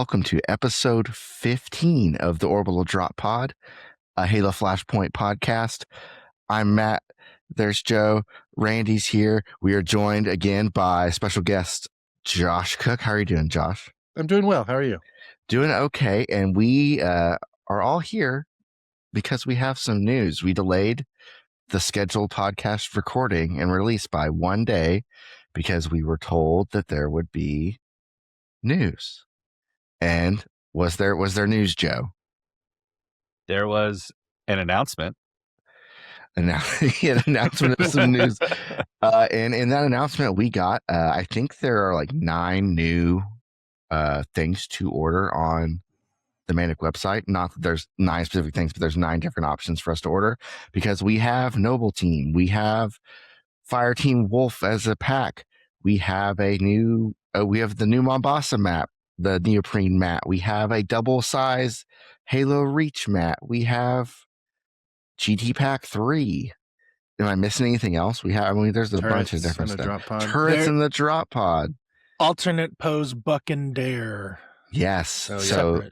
welcome to episode 15 of the Orbital Drop Pod, a Halo Flashpoint podcast. I'm Matt. There's Joe. Randy's here. We are joined again by special guest Josh Cook. How are you doing, Josh? I'm doing well. How are you? Doing okay. And we are all here because we have some news. We delayed the scheduled podcast recording and release by one day because we were told that there would be news. And was there news, Joe? There was an announcement. An announcement of some news. And in that announcement we got, I think there are like 9 new things to order on the Manic website. Not that there's 9 specific things, but there's 9 different options for us to order because we have Noble Team, we have Fire Team Wolf as a pack, we have a new we have the new Mombasa map, the neoprene mat, we have a double size Halo Reach mat, we have GT Pack 3. Am I missing anything else? There's a bunch of different stuff. Turrets in the drop pod. Alternate pose buck and dare. Yes. So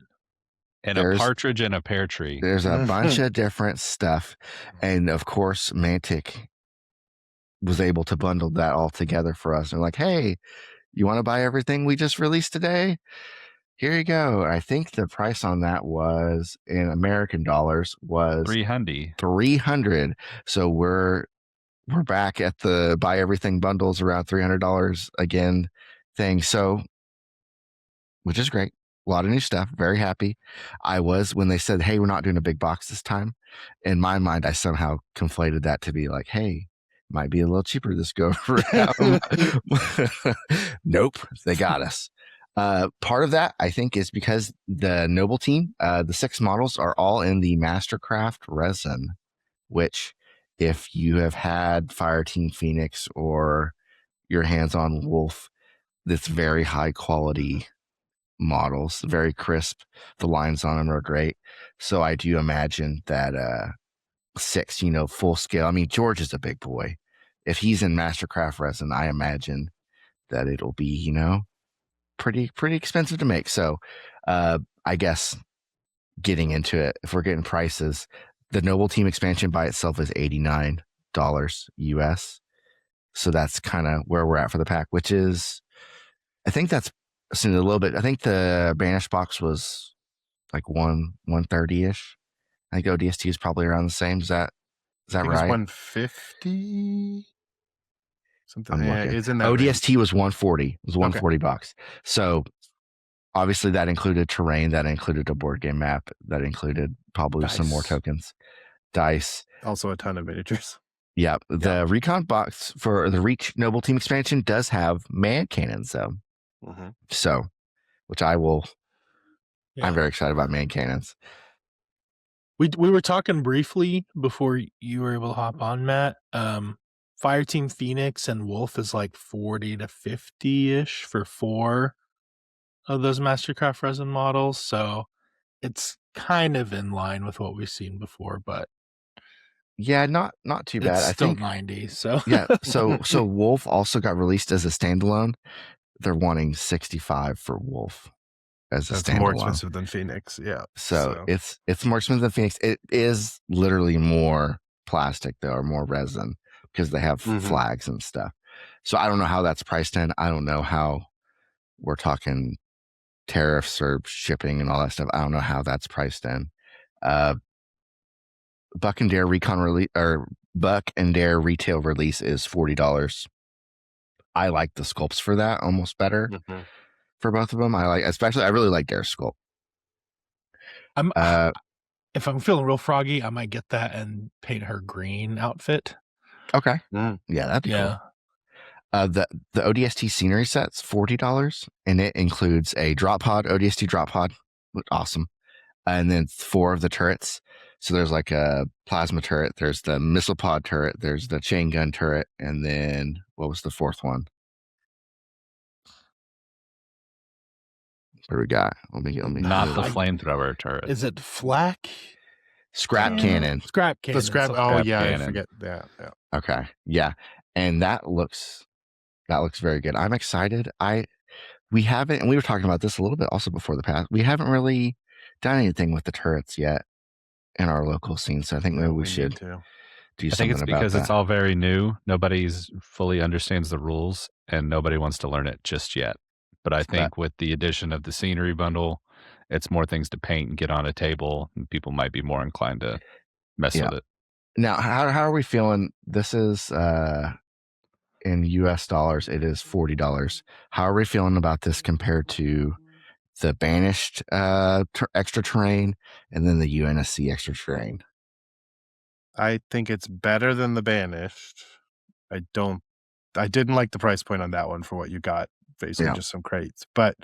and a partridge and a pear tree. There's a bunch of different stuff. And of course, Mantic was able to bundle that all together for us. And like, hey, you want to buy everything we just released today? Here you go. I think the price on that was in American dollars was $300. So we're back at the buy everything bundles around $300 again thing. So, which is great. A lot of new stuff. Very happy. I was when they said, hey, we're not doing a big box this time. In my mind, I somehow conflated that to be like, hey, might be a little cheaper this go around. Nope. They got us. Part of that, I think, is because the Noble Team, the 6 models are all in the Mastercraft resin, which if you have had Fire Team Phoenix or your hands on Wolf, that's very high quality models, very crisp. The lines on them are great. So I do imagine that 6, full scale. I mean, George is a big boy. If he's in Mastercraft resin, I imagine that it'll be, pretty expensive to make. So I guess getting into it, if we're getting prices, the Noble Team expansion by itself is $89 US. So that's kind of where we're at for the pack, which is, I think that's a little bit. I think the Banish box was like 130-ish. I think ODST is probably around the same. Is that right? 150 something. Yeah, it's in that ODST range. was 140. It was 140 bucks. So obviously that included terrain, that included a board game map, that included probably some more tokens, dice, also a ton of miniatures. Yeah, the recon box for the Reach Noble Team expansion does have man cannons though. So, which I will. Yeah. I'm very excited about man cannons. We were talking briefly before you were able to hop on, Matt. Fire Team Phoenix and Wolf is like 40 to 50-ish for 4 of those Mastercraft resin models. So it's kind of in line with what we've seen before, but yeah, not too bad. It's still 90. So yeah. So Wolf also got released as a standalone. They're wanting 65 for Wolf as a standalone. More expensive than Phoenix. Yeah. So it's more expensive than Phoenix. It is literally more plastic though, or more resin, because they have flags and stuff. So I don't know how that's priced in. I don't know how we're talking tariffs or shipping and all that stuff. I don't know how that's priced in. Buck and Dare Recon release, or Buck and Dare retail release, is $40. I like the sculpts for that almost better for both of them. I really like Dare's sculpt. If I'm feeling real froggy, I might get that and paint her green outfit. Okay. Yeah, that'd be cool. The ODST scenery set's $40, and it includes a drop pod, ODST drop pod, awesome, and then 4 of the turrets. So there's like a plasma turret, there's the missile pod turret, there's the chain gun turret, and then what was the 4th one? What do we got? Let me not the flamethrower turret. Is it flak? Scrap cannon. Scrap cannon. The scrap. Scrap cannon. I forget that. Yeah. Okay. Yeah. And that looks very good. I'm excited. we haven't, and we were talking about this a little bit also before the past. We haven't really done anything with the turrets yet in our local scene, so I think maybe we should do something about that. I think it's because it's all very new. Nobody's fully understands the rules, and nobody wants to learn it just yet. But I think with the addition of the scenery bundle, it's more things to paint and get on a table, and people might be more inclined to mess with it. Now, how are we feeling? This is in US dollars, it is $40. How are we feeling about this compared to the Banished extra terrain and then the UNSC extra terrain? I think it's better than the Banished. I didn't like the price point on that one for what you got, basically just some crates. But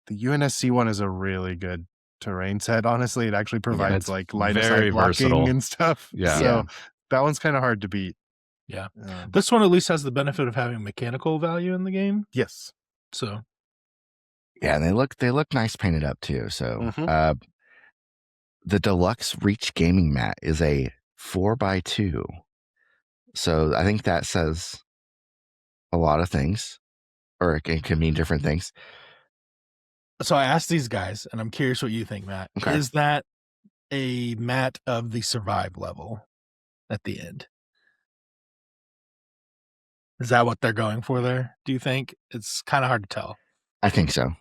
the UNSC one is a really good terrain set. Honestly, it actually provides like line of sight blocking and stuff. Yeah. So that one's kind of hard to beat. Yeah. This one at least has the benefit of having mechanical value in the game. Yes. So yeah, and they look nice painted up too. So the deluxe Reach gaming mat is a 4x2. So I think that says a lot of things, or it can mean different things. So I asked these guys, and I'm curious what you think, Matt. Okay. Is that a mat of the survive level at the end? Is that what they're going for there? Do you think? It's kind of hard to tell. I think so.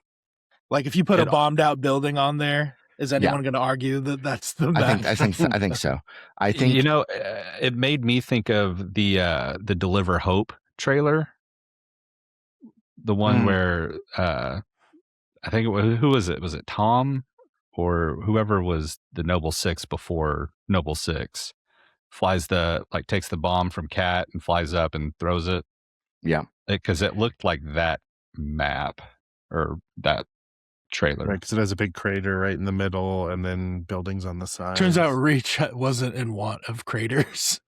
Like if you put a bombed out building on there, is anyone going to argue that that's the mat? I think so. I think it made me think of the Deliver Hope trailer, the one where I think who was it? Was it Tom or whoever was the Noble Six before Noble Six? Takes the bomb from Cat and flies up and throws it. Yeah, because it looked like that map or that trailer, right? Because it has a big crater right in the middle, and then buildings on the side. Turns out Reach wasn't in want of craters.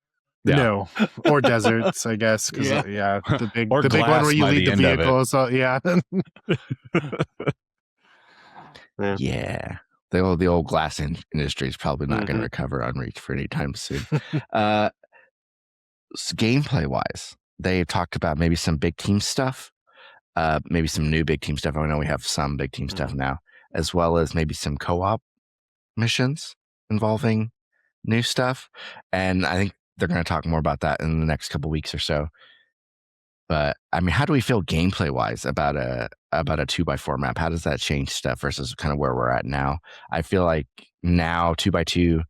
Yeah. No, or deserts, I guess. Because the big one where you lead the vehicle. So yeah. Yeah. The old glass industry is probably not going to recover on Reach for any time soon. Gameplay wise, they talked about maybe some big team stuff, maybe some new big team stuff. I know we have some big team stuff now, as well as maybe some co-op missions involving new stuff. And I think they're going to talk more about that in the next couple weeks or so. But I mean, how do we feel gameplay wise about a 2x4 map? How does that change stuff versus kind of where we're at now? I feel like now 2x2,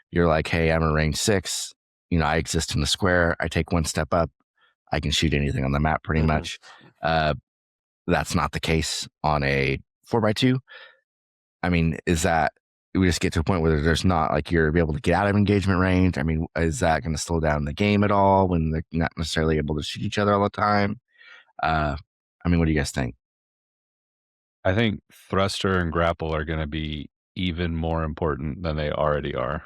you're like, hey, I'm in range 6. I exist in the square. I take one step up. I can shoot anything on the map pretty much. That's not the case on a 4x2. I mean, is that we just get to a point where there's not like you're able to get out of engagement range? I mean, is that going to slow down the game at all when they're not necessarily able to shoot each other all the time? I mean, what do you guys think? I think thruster and grapple are going to be even more important than they already are.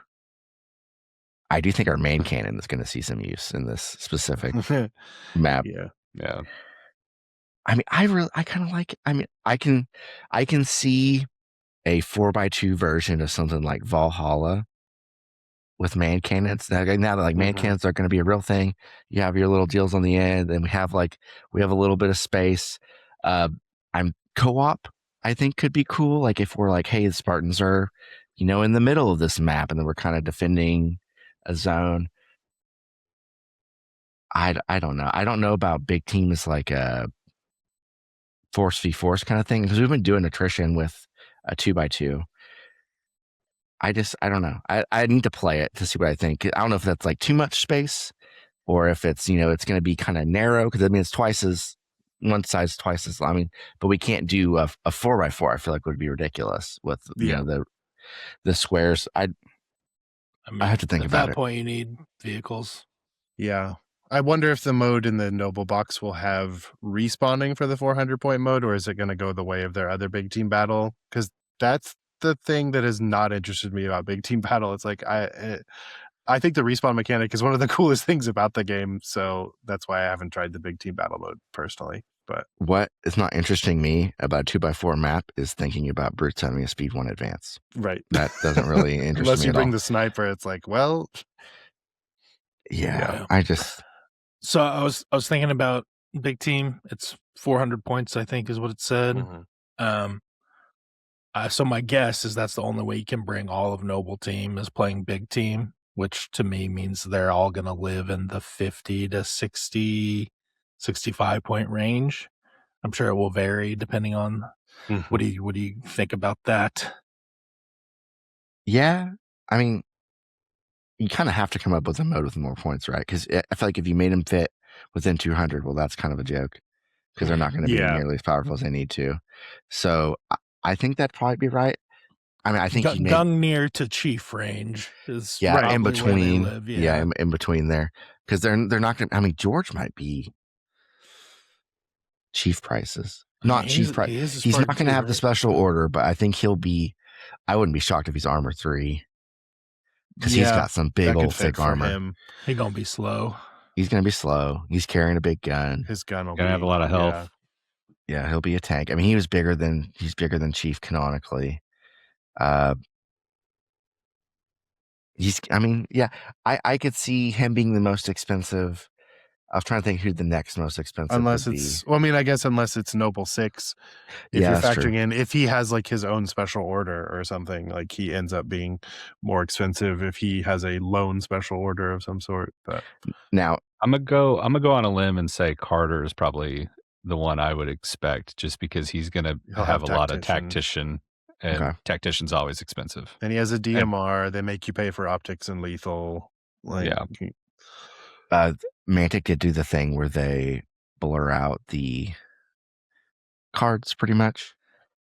I do think our main cannon is going to see some use in this specific map. Yeah. I mean, I kind of like it. I mean, I can see a 4x2 version of something like Valhalla with man cannons. Now that like man cannons are going to be a real thing, you have your little deals on the end, and we have a little bit of space. I'm co-op. I think could be cool. Like if we're like, hey, the Spartans are, in the middle of this map, and then we're kind of defending a zone. I don't know. I don't know about big teams like a force v force kind of thing, because we've been doing attrition with a 2x2. I don't know. I need to play it to see what I think. I don't know if that's like too much space, or if it's it's going to be kind of narrow, because I mean it's one size twice as long. I mean, but we can't do a 4x4. I feel like would be ridiculous with the squares. I have to think about it. At that point, you need vehicles. Yeah. I wonder if the mode in the Noble Box will have respawning for the 400-point mode, or is it going to go the way of their other big team battle? Because that's the thing that has not interested me about big team battle. It's like I think the respawn mechanic is one of the coolest things about the game, so that's why I haven't tried the big team battle mode personally. But what is not interesting me about a 2x4 map is thinking about brutes having a speed 1 advance. Right. That doesn't really interest unless me you at bring all. the sniper, it's like, well, yeah. I just. So I was thinking about big team. It's 400 points, I think, is what it said. So my guess is that's the only way you can bring all of Noble Team is playing big team, which to me means they're all going to live in the 50 to 60, 65 point range. I'm sure it will vary depending on what do you think about that? Yeah, I mean, you kind of have to come up with a mode with more points, right? Because I feel like if you made them fit within 200, well, that's kind of a joke because they're not going to be nearly as powerful as they need to. So I think that'd probably be right. I mean, I think Gungnir to Chief range is in between. where they live. In between there, because they're not going to. I mean, George might be Chief prices, not Chief price. He's not going to have the special order, but I think he'll be. I wouldn't be shocked if he's armor 3 because he's got some big old thick armor. He's gonna be slow. He's gonna be slow. He's carrying a big gun. His gun will gonna have a lot of health. Yeah, he'll be a tank. I mean, he's bigger than Chief canonically. I could see him being the most expensive. I was trying to think who the next most expensive unless would it's be. well, I mean, I guess unless it's Noble 6. If you're factoring in if he has like his own special order or something, like he ends up being more expensive if he has a lone special order of some sort. But now I'm gonna go on a limb and say Carter is probably the one I would expect, just because he'll have a lot of tactician, and tactician's always expensive. And he has a DMR. They make you pay for optics and lethal. Mantic did do the thing where they blur out the cards pretty much.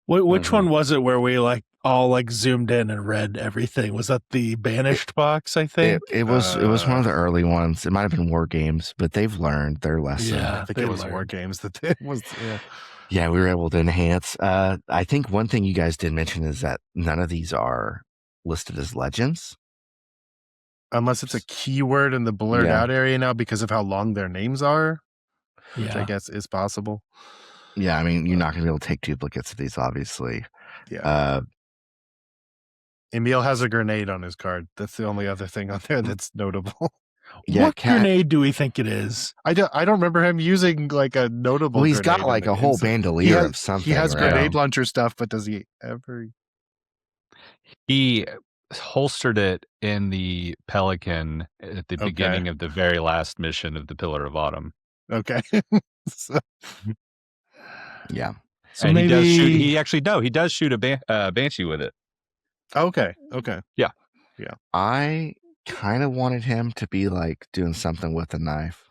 Which one was it where we all zoomed in and read everything? Was that the banished box? I think it was one of the early ones. It might have been War Games, but they've learned their lesson. Yeah, I think it was War Games that it was. Yeah, we were able to enhance. I think one thing you guys did mention is that none of these are listed as legends. Unless it's a keyword in the blurred out area now because of how long their names are, which I guess is possible. Yeah, I mean, you're not going to be able to take duplicates of these, obviously. Yeah. Emil has a grenade on his card. That's the only other thing on there that's notable. Yeah, what grenade do we think it is? I don't remember him using like a notable. Well, he's got like a whole bandolier of something. He has grenade launcher stuff, but does he ever? He holstered it in the Pelican at the beginning of the very last mission of the Pillar of Autumn. Okay. Yeah. So and he does shoot a Banshee with it. Okay. Yeah. I kind of wanted him to be like doing something with a knife.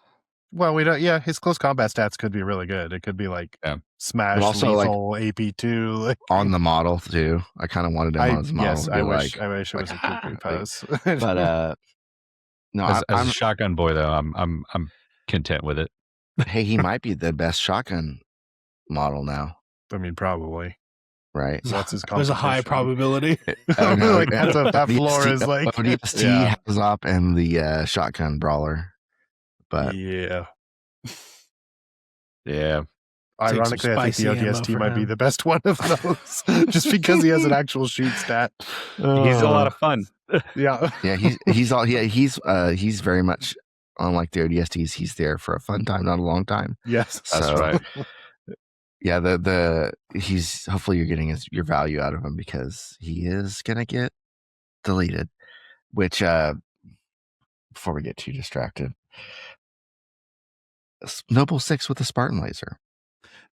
Well, we don't. Yeah, his close combat stats could be really good. It could be like smash, also lethal, like, AP2 on the model too. I kind of wanted him on his model. Yes, I wish it was a quick pose. But no, as a shotgun boy though, I'm content with it. Hey, he might be the best shotgun model now. I mean, probably. Right. What's his competition? There's a high probability. Like that floor is like ODST has up and the shotgun brawler. But yeah. Ironically, I think the ODST might be the best one of those, just because he has an actual shoot stat. He's a lot of fun. Yeah. He's very much unlike the ODSTs. He's there for a fun time, not a long time. Yes, that's right. Yeah, he's hopefully you're getting your value out of him because he is gonna get deleted. Which before we get too distracted, Noble 6 with a Spartan laser.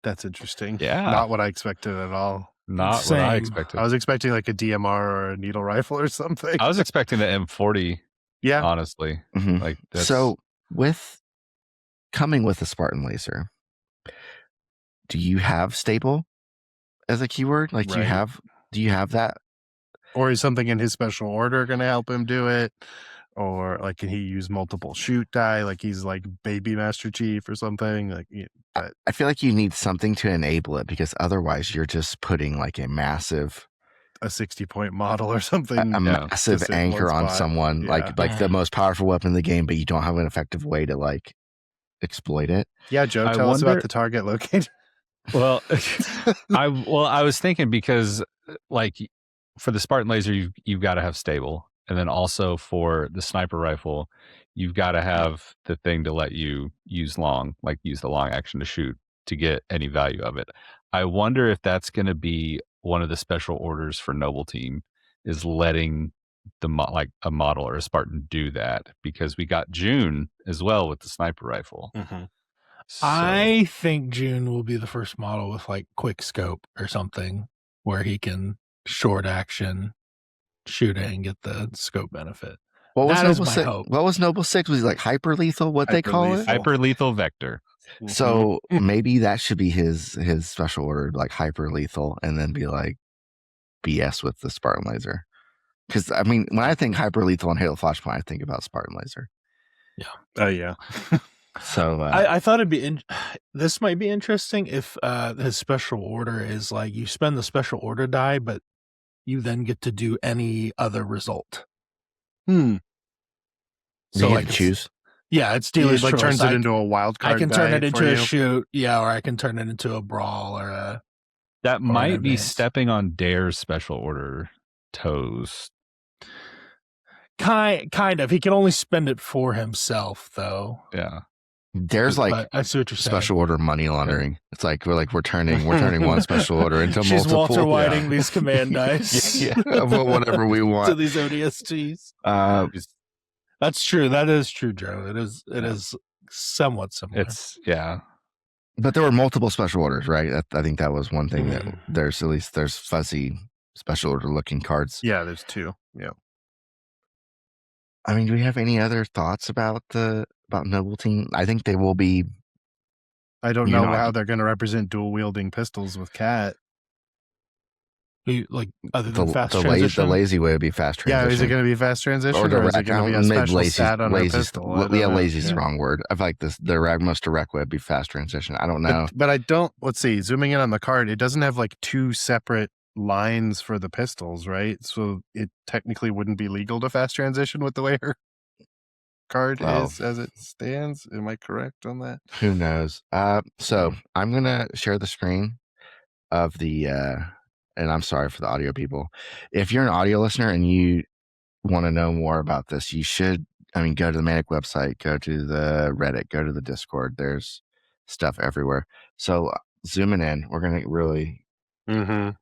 That's interesting. Yeah, not what I expected at all. Not what I expected. I was expecting like a DMR or a needle rifle or something. I was expecting the M40. Yeah, honestly. Mm-hmm. Like so coming with a Spartan laser. Do you have stable as a keyword? Like, do you have that? Or is something in his special order going to help him do it? Or like, can he use multiple shoot die? Like he's like baby Master Chief or something. Like, I feel like you need something to enable it because otherwise you're just putting like a 60-point model or something, a massive anchor on someone, like the most powerful weapon in the game, but you don't have an effective way to like exploit it. Yeah, Joe, tell us about the target locator. Well, I was thinking because like for the Spartan laser, you've got to have stable, and then also for the sniper rifle, you've got to have the thing to let you use the long action to shoot to get any value of it. I wonder if that's going to be one of the special orders for Noble Team, is letting like a model or a Spartan do that, because we got June as well with the sniper rifle. Mm-hmm. So, I think June will be the first model with like quick scope or something where he can short action shoot it and get the scope benefit. What was That is Noble my 6? hope. What was Noble 6? Was he like hyper lethal? What they call it? Hyper-lethal. hyper lethal vector. So maybe that should be his special order, like hyper lethal, and then be like BS with the Spartan laser. Because I mean, when I think hyper lethal and Halo Flashpoint, I think about Spartan laser. Oh yeah. So I thought it'd be this might be interesting if his special order is like you spend the special order die, but you then get to do any other result. you So get like to choose. Yeah, it's He dealer's like choice. turns it into a wild card. I can turn die it into for a you. shoot, yeah, or I can turn it into a brawl or a. That might be advance. stepping on Dare's special order toes. Kind of. He can only spend it for himself, though. Yeah. There's like But I see what you're saying. special order money laundering. It's like we're turning one special order into She's multiple. Walter Whiting these command dice. Yeah, whatever we to want. these ODSTs. That's true. That is true, Joe. It is somewhat similar. It's yeah. But there were multiple special orders, right? I think that was one thing that Mm-hmm. there's fuzzy special order looking cards. Yeah, there's two. Yeah. I mean, do we have any other thoughts about Noble Team? I think they will be. I don't know how they're going to represent dual wielding pistols with Cat. Like other than fast the transition. The lazy way would be fast transition. Yeah, is it going to be fast transition or is it going to be a maybe special lazy, stat on lazy, a pistol? Yeah, lazy is the wrong word. I feel like the most direct way would be fast transition. I don't know. But I don't, let's see, zooming in on the card, it doesn't have like two separate lines for the pistols, right? So it technically wouldn't be legal to fast transition with the way her card is as it stands. Am I correct on that? Who knows? So I'm gonna share the screen of the and I'm sorry for the audio people. If you're an audio listener and you want to know more about this, you should go to the Manic website, go to the Reddit, go to the Discord. There's stuff everywhere. So zooming in, we're gonna really get into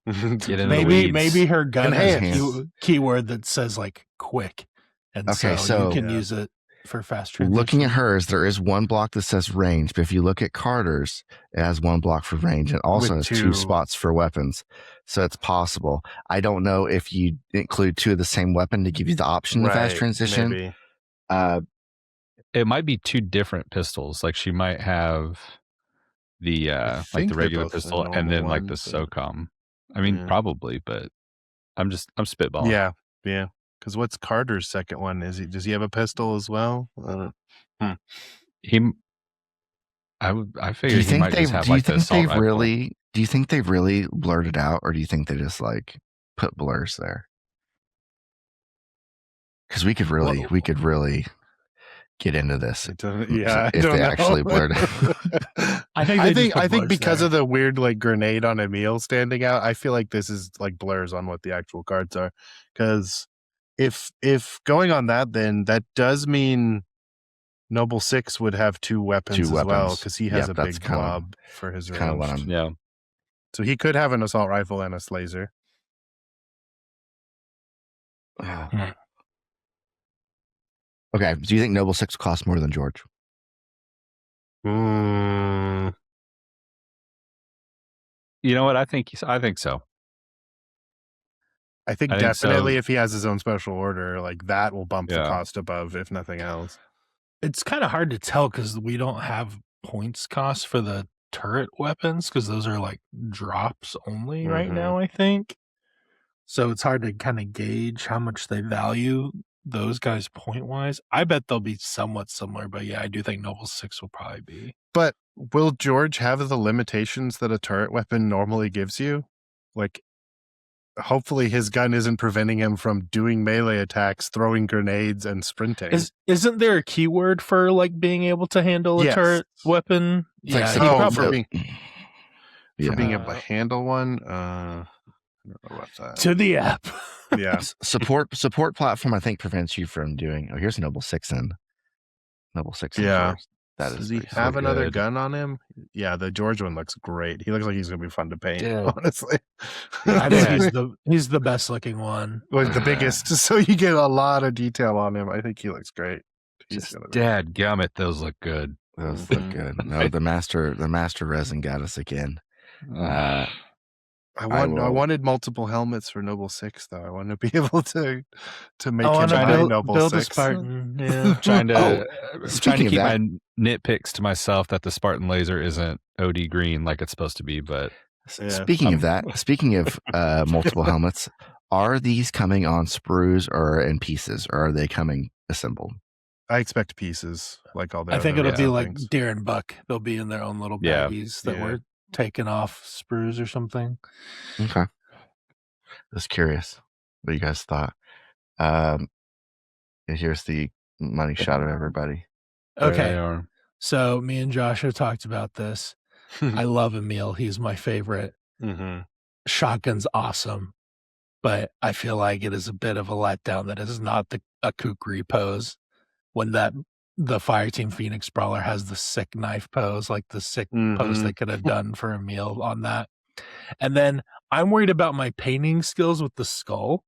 the weeds. Maybe her gun has a Enhance. keyword that says like quick, and so you can use it for fast transition. Looking at hers, there is one block that says range, but if you look at Carter's, it has one block for range and also has two spots for weapons. So it's possible. I don't know if you include two of the same weapon to give you the option to fast transition. Maybe. It might be two different pistols. Like she might have the like the regular pistol and then like the SOCOM. I mean, probably, but I'm spitballing. Yeah. Because what's Carter's second one? Does he have a pistol as well? I figured he might just have like the assault rifle. Do you think they've really blurred it out, or do you think they just like put blurs there? Because we could really get into this. If they actually blurred it. I think because of the weird like grenade on Emil standing out, I feel like this is like blurs on what the actual cards are. Because if going on that, then that does mean Noble 6 would have two weapons as well, because he has a big glob for his range. So he could have an assault rifle and a laser. Okay, do you think Noble 6 costs more than George? You know what? I think so. I think definitely if he has his own special order, like that will bump the cost above, if nothing else. It's kind of hard to tell because we don't have points cost for the turret weapons because those are like drops only right now, I think. So it's hard to kind of gauge how much they value those guys point wise. I bet they'll be somewhat similar, but yeah, I do think Noble 6 will probably be. But will George have the limitations that a turret weapon normally gives you? Like, hopefully his gun isn't preventing him from doing melee attacks, throwing grenades, and sprinting. Isn't there a keyword for like being able to handle a turret weapon? For being able to handle one. I don't know about that. To the app. Yeah. Support platform, I think, prevents you from doing. Oh, here's Noble 6 in. Noble 6 in Yeah. first. That is Does he pretty have sweet. another good. gun on him? Yeah, the George one looks great. He looks like he's gonna be fun to paint. Yeah. Honestly, I Yeah. think he's the best looking one. like the biggest. So you get a lot of detail on him. I think he looks great. He's Just gonna be. Dad gummit, those look good. Those look good. No, the master resin got us again. I will- wanted multiple helmets for Noble 6 though. I want to be able to make I him want buy to Noble build 6. a Spartan. Yeah. trying to speaking of keep that- my nitpicks to myself that the Spartan laser isn't OD green like it's supposed to be, but Yeah. Speaking of that, speaking of multiple helmets, are these coming on sprues or in pieces, or are they coming assembled? I expect pieces like all the I think other it'll be Resin like things. Deer and Buck. They'll be in their own little Yeah. baggies that Yeah. were taken off sprues or something. Okay. Just curious what you guys thought. Here's the money shot of everybody. there they Okay. are. So me and Josh have talked about this. I love Emil. He's my favorite. Mm-hmm. Shotgun's awesome, but I feel like it is a bit of a letdown that it is not a kukri pose when the Fireteam Phoenix Brawler has the sick knife pose, like the sick pose they could have done for Emil on that. And then I'm worried about my painting skills with the skull.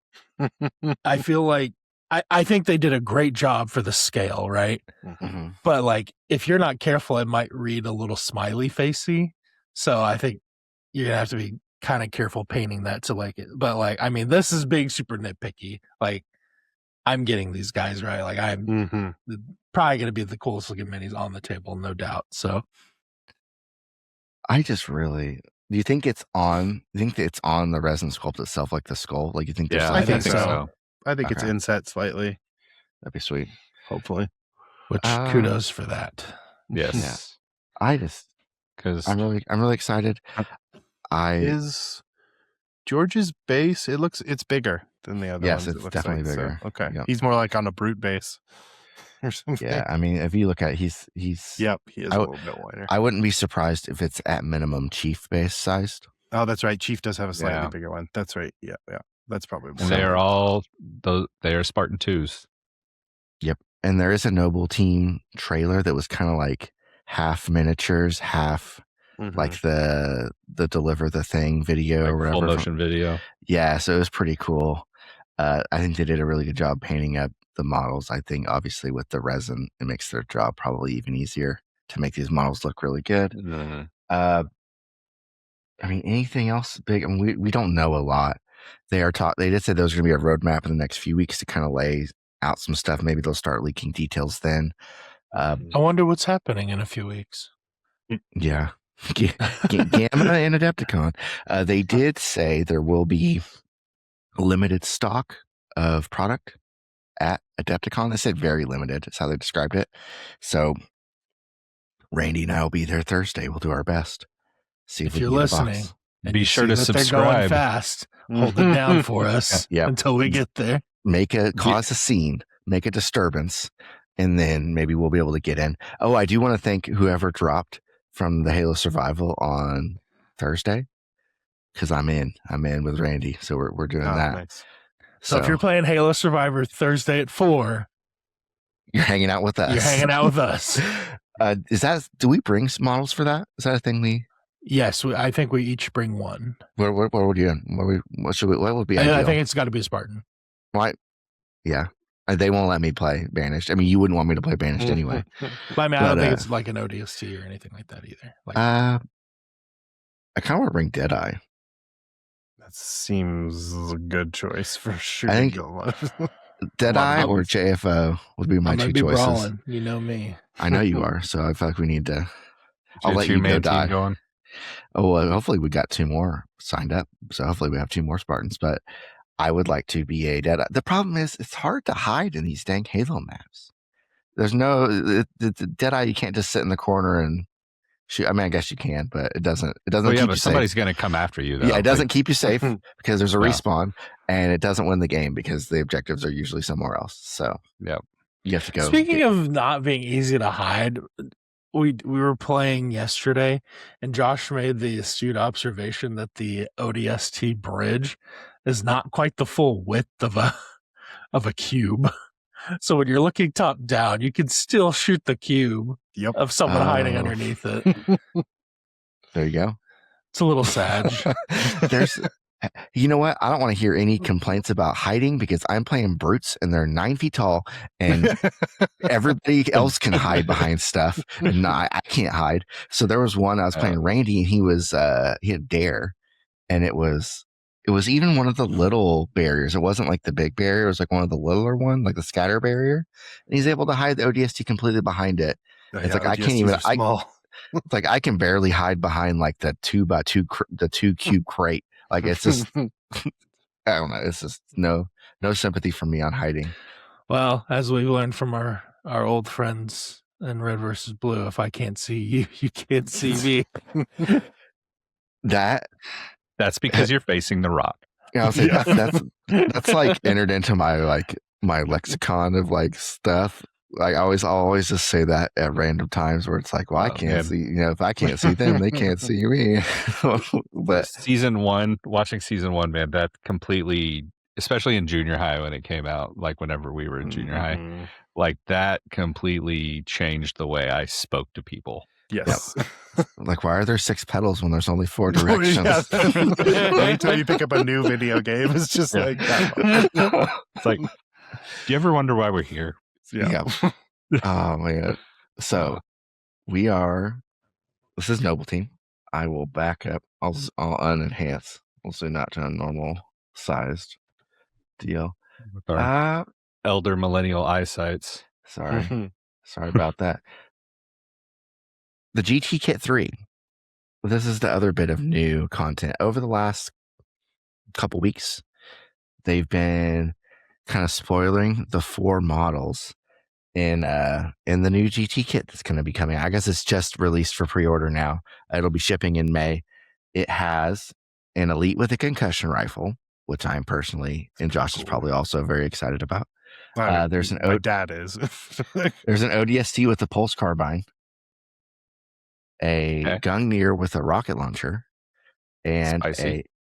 I feel like I think they did a great job for the scale, right? Mhm. But like if you're not careful, it might read a little smiley facey. So I think you're gonna have to be kind of careful painting that to like it. But like, I mean, this is being super nitpicky. Like I'm getting these guys right. Like I'm Mm-hmm. probably gonna be the coolest looking minis on the table, no doubt. So I just really. Do you think it's on? You think that it's on the resin sculpt itself, like the skull? Like you think there's Yeah, like I think so. I think it's Okay. inset slightly. That'd be sweet. Hopefully. which Uh, kudos for that. Yes, I just. because I'm really excited. Is George's base? It's bigger than the other Yes, ones. it's it looks definitely like, bigger. So, okay, Yep. he's more like on a brute base or something. Yeah, I mean, if you look at he's. Yep, he is I a would- little bit wider. I wouldn't be surprised if it's at minimum chief base sized. Oh, that's right. Chief does have a slightly Yeah. bigger one. That's right. Yeah. That's probably. and they are all they are Spartan 2s. And there is a Noble Team trailer that was kind of like half miniatures, half Mhm. like the Deliver the Thing video or Like full whatever. motion video. Yeah, so it was pretty cool. I think they did a really good job painting up the models. I think obviously with the resin, it makes their job probably even easier to make these models look really good. I mean, anything else big? I mean, we don't know a lot. They did say there was going to be a roadmap in the next few weeks to kind of lay out some stuff. Maybe they'll start leaking details then. I wonder what's happening in a few weeks. Yeah. Gamma and Adepticon. They did say there will be limited stock of product at Adepticon. They said very limited. That's how they described it. So Randy and I will be there Thursday. We'll do our best. See If we you're can get a box. listening, and Be you sure see to that they're going subscribe. fast. Hold it down for us Yep. until we get there. Cause a scene, make a disturbance, and then maybe we'll be able to get in. Oh, I do want to thank whoever dropped from the Halo Survival on Thursday, because I'm in with Randy, so we're doing Oh, that. nice. So if you're playing Halo Survivor Thursday at 4, you're hanging out with us. you're hanging out with us. Do we bring models for that? Is that a thing Yes, I think we each bring one. what would you what would be ideal? I think it's got to be a Spartan. Why? Yeah. They won't let me play Banished. I mean, you wouldn't want me to play Banished anyway. But I mean, I don't But, think it's like an ODST or anything like that either. Like, I kind of want to bring Deadeye. That seems a good choice for sure. I think Deadeye or JFO would be my I'm two gonna be choices. brawling. You know me. I know you are, so I feel like we need to. I'll let you go, two-man Die. team going. Oh, well, hopefully we got 2 more signed up. So hopefully we have 2 more Spartans. But I would like to be a Deadeye. The problem is it's hard to hide in these dang Halo maps. There's no the Deadeye. You can't just sit in the corner and shoot. I mean, I guess you can, but it doesn't. It doesn't. Well, yeah, keep but you somebody's safe. going to come after you, though. Yeah, it doesn't keep you safe because there's a Yeah. respawn, and it doesn't win the game because the objectives are usually somewhere else. So Yep. you have to go. Speaking of not being easy to hide, we were playing yesterday, and Josh made the astute observation that the ODST bridge is not quite the full width of a cube. So when you're looking top down, you can still shoot the cube Yep. of someone hiding Oh. underneath it. There you go. It's a little sad. There's, you know what? I don't want to hear any complaints about hiding because I'm playing brutes and they're 9 feet tall and everybody else can hide behind stuff. And I can't hide. So there was one I was playing Randy and he had dare, and it was even one of the little barriers. It wasn't like the big barrier. It was like one of the littler one, like the scatter barrier. And he's able to hide the ODST completely behind it. It's like I can't even. It's like I can barely hide behind like the 2x2 cube crate. Like it's just I don't know. It's just no sympathy from me on hiding. Well, as we learned from our old friends in Red versus Blue, if I can't see you, you can't see me. That's because you're facing the rock. I'll say that's like entered into my lexicon of like stuff. Like I'll always just say that at random times where it's like, well, I can't see, if I can't see them, they can't see me. But watching season one, man, that completely, especially in junior high when it came out, like whenever we were in junior high, like that completely changed the way I spoke to people. Yes. Yep. Like, why are there 6 pedals when there's only 4 directions? Anytime you pick up a new video game, it's just like that. It's like, do you ever wonder why we're here? Yeah. Oh man. So this is Noble Team. I will back up. I'll unenhance. We'll say not to a normal sized deal. With our elder millennial eyesights. Sorry about that. The GT Kit 3. This is the other bit of new content. Over the last couple weeks, they've been kind of spoiling the 4 models in the new GT kit that's going to be coming. I guess it's just released for pre-order now. It'll be shipping in May. It has an Elite with a concussion rifle, which I'm personally, and Josh is probably also very excited about. My dad is. There's an ODST with a pulse carbine, a Gungnir with a rocket launcher, and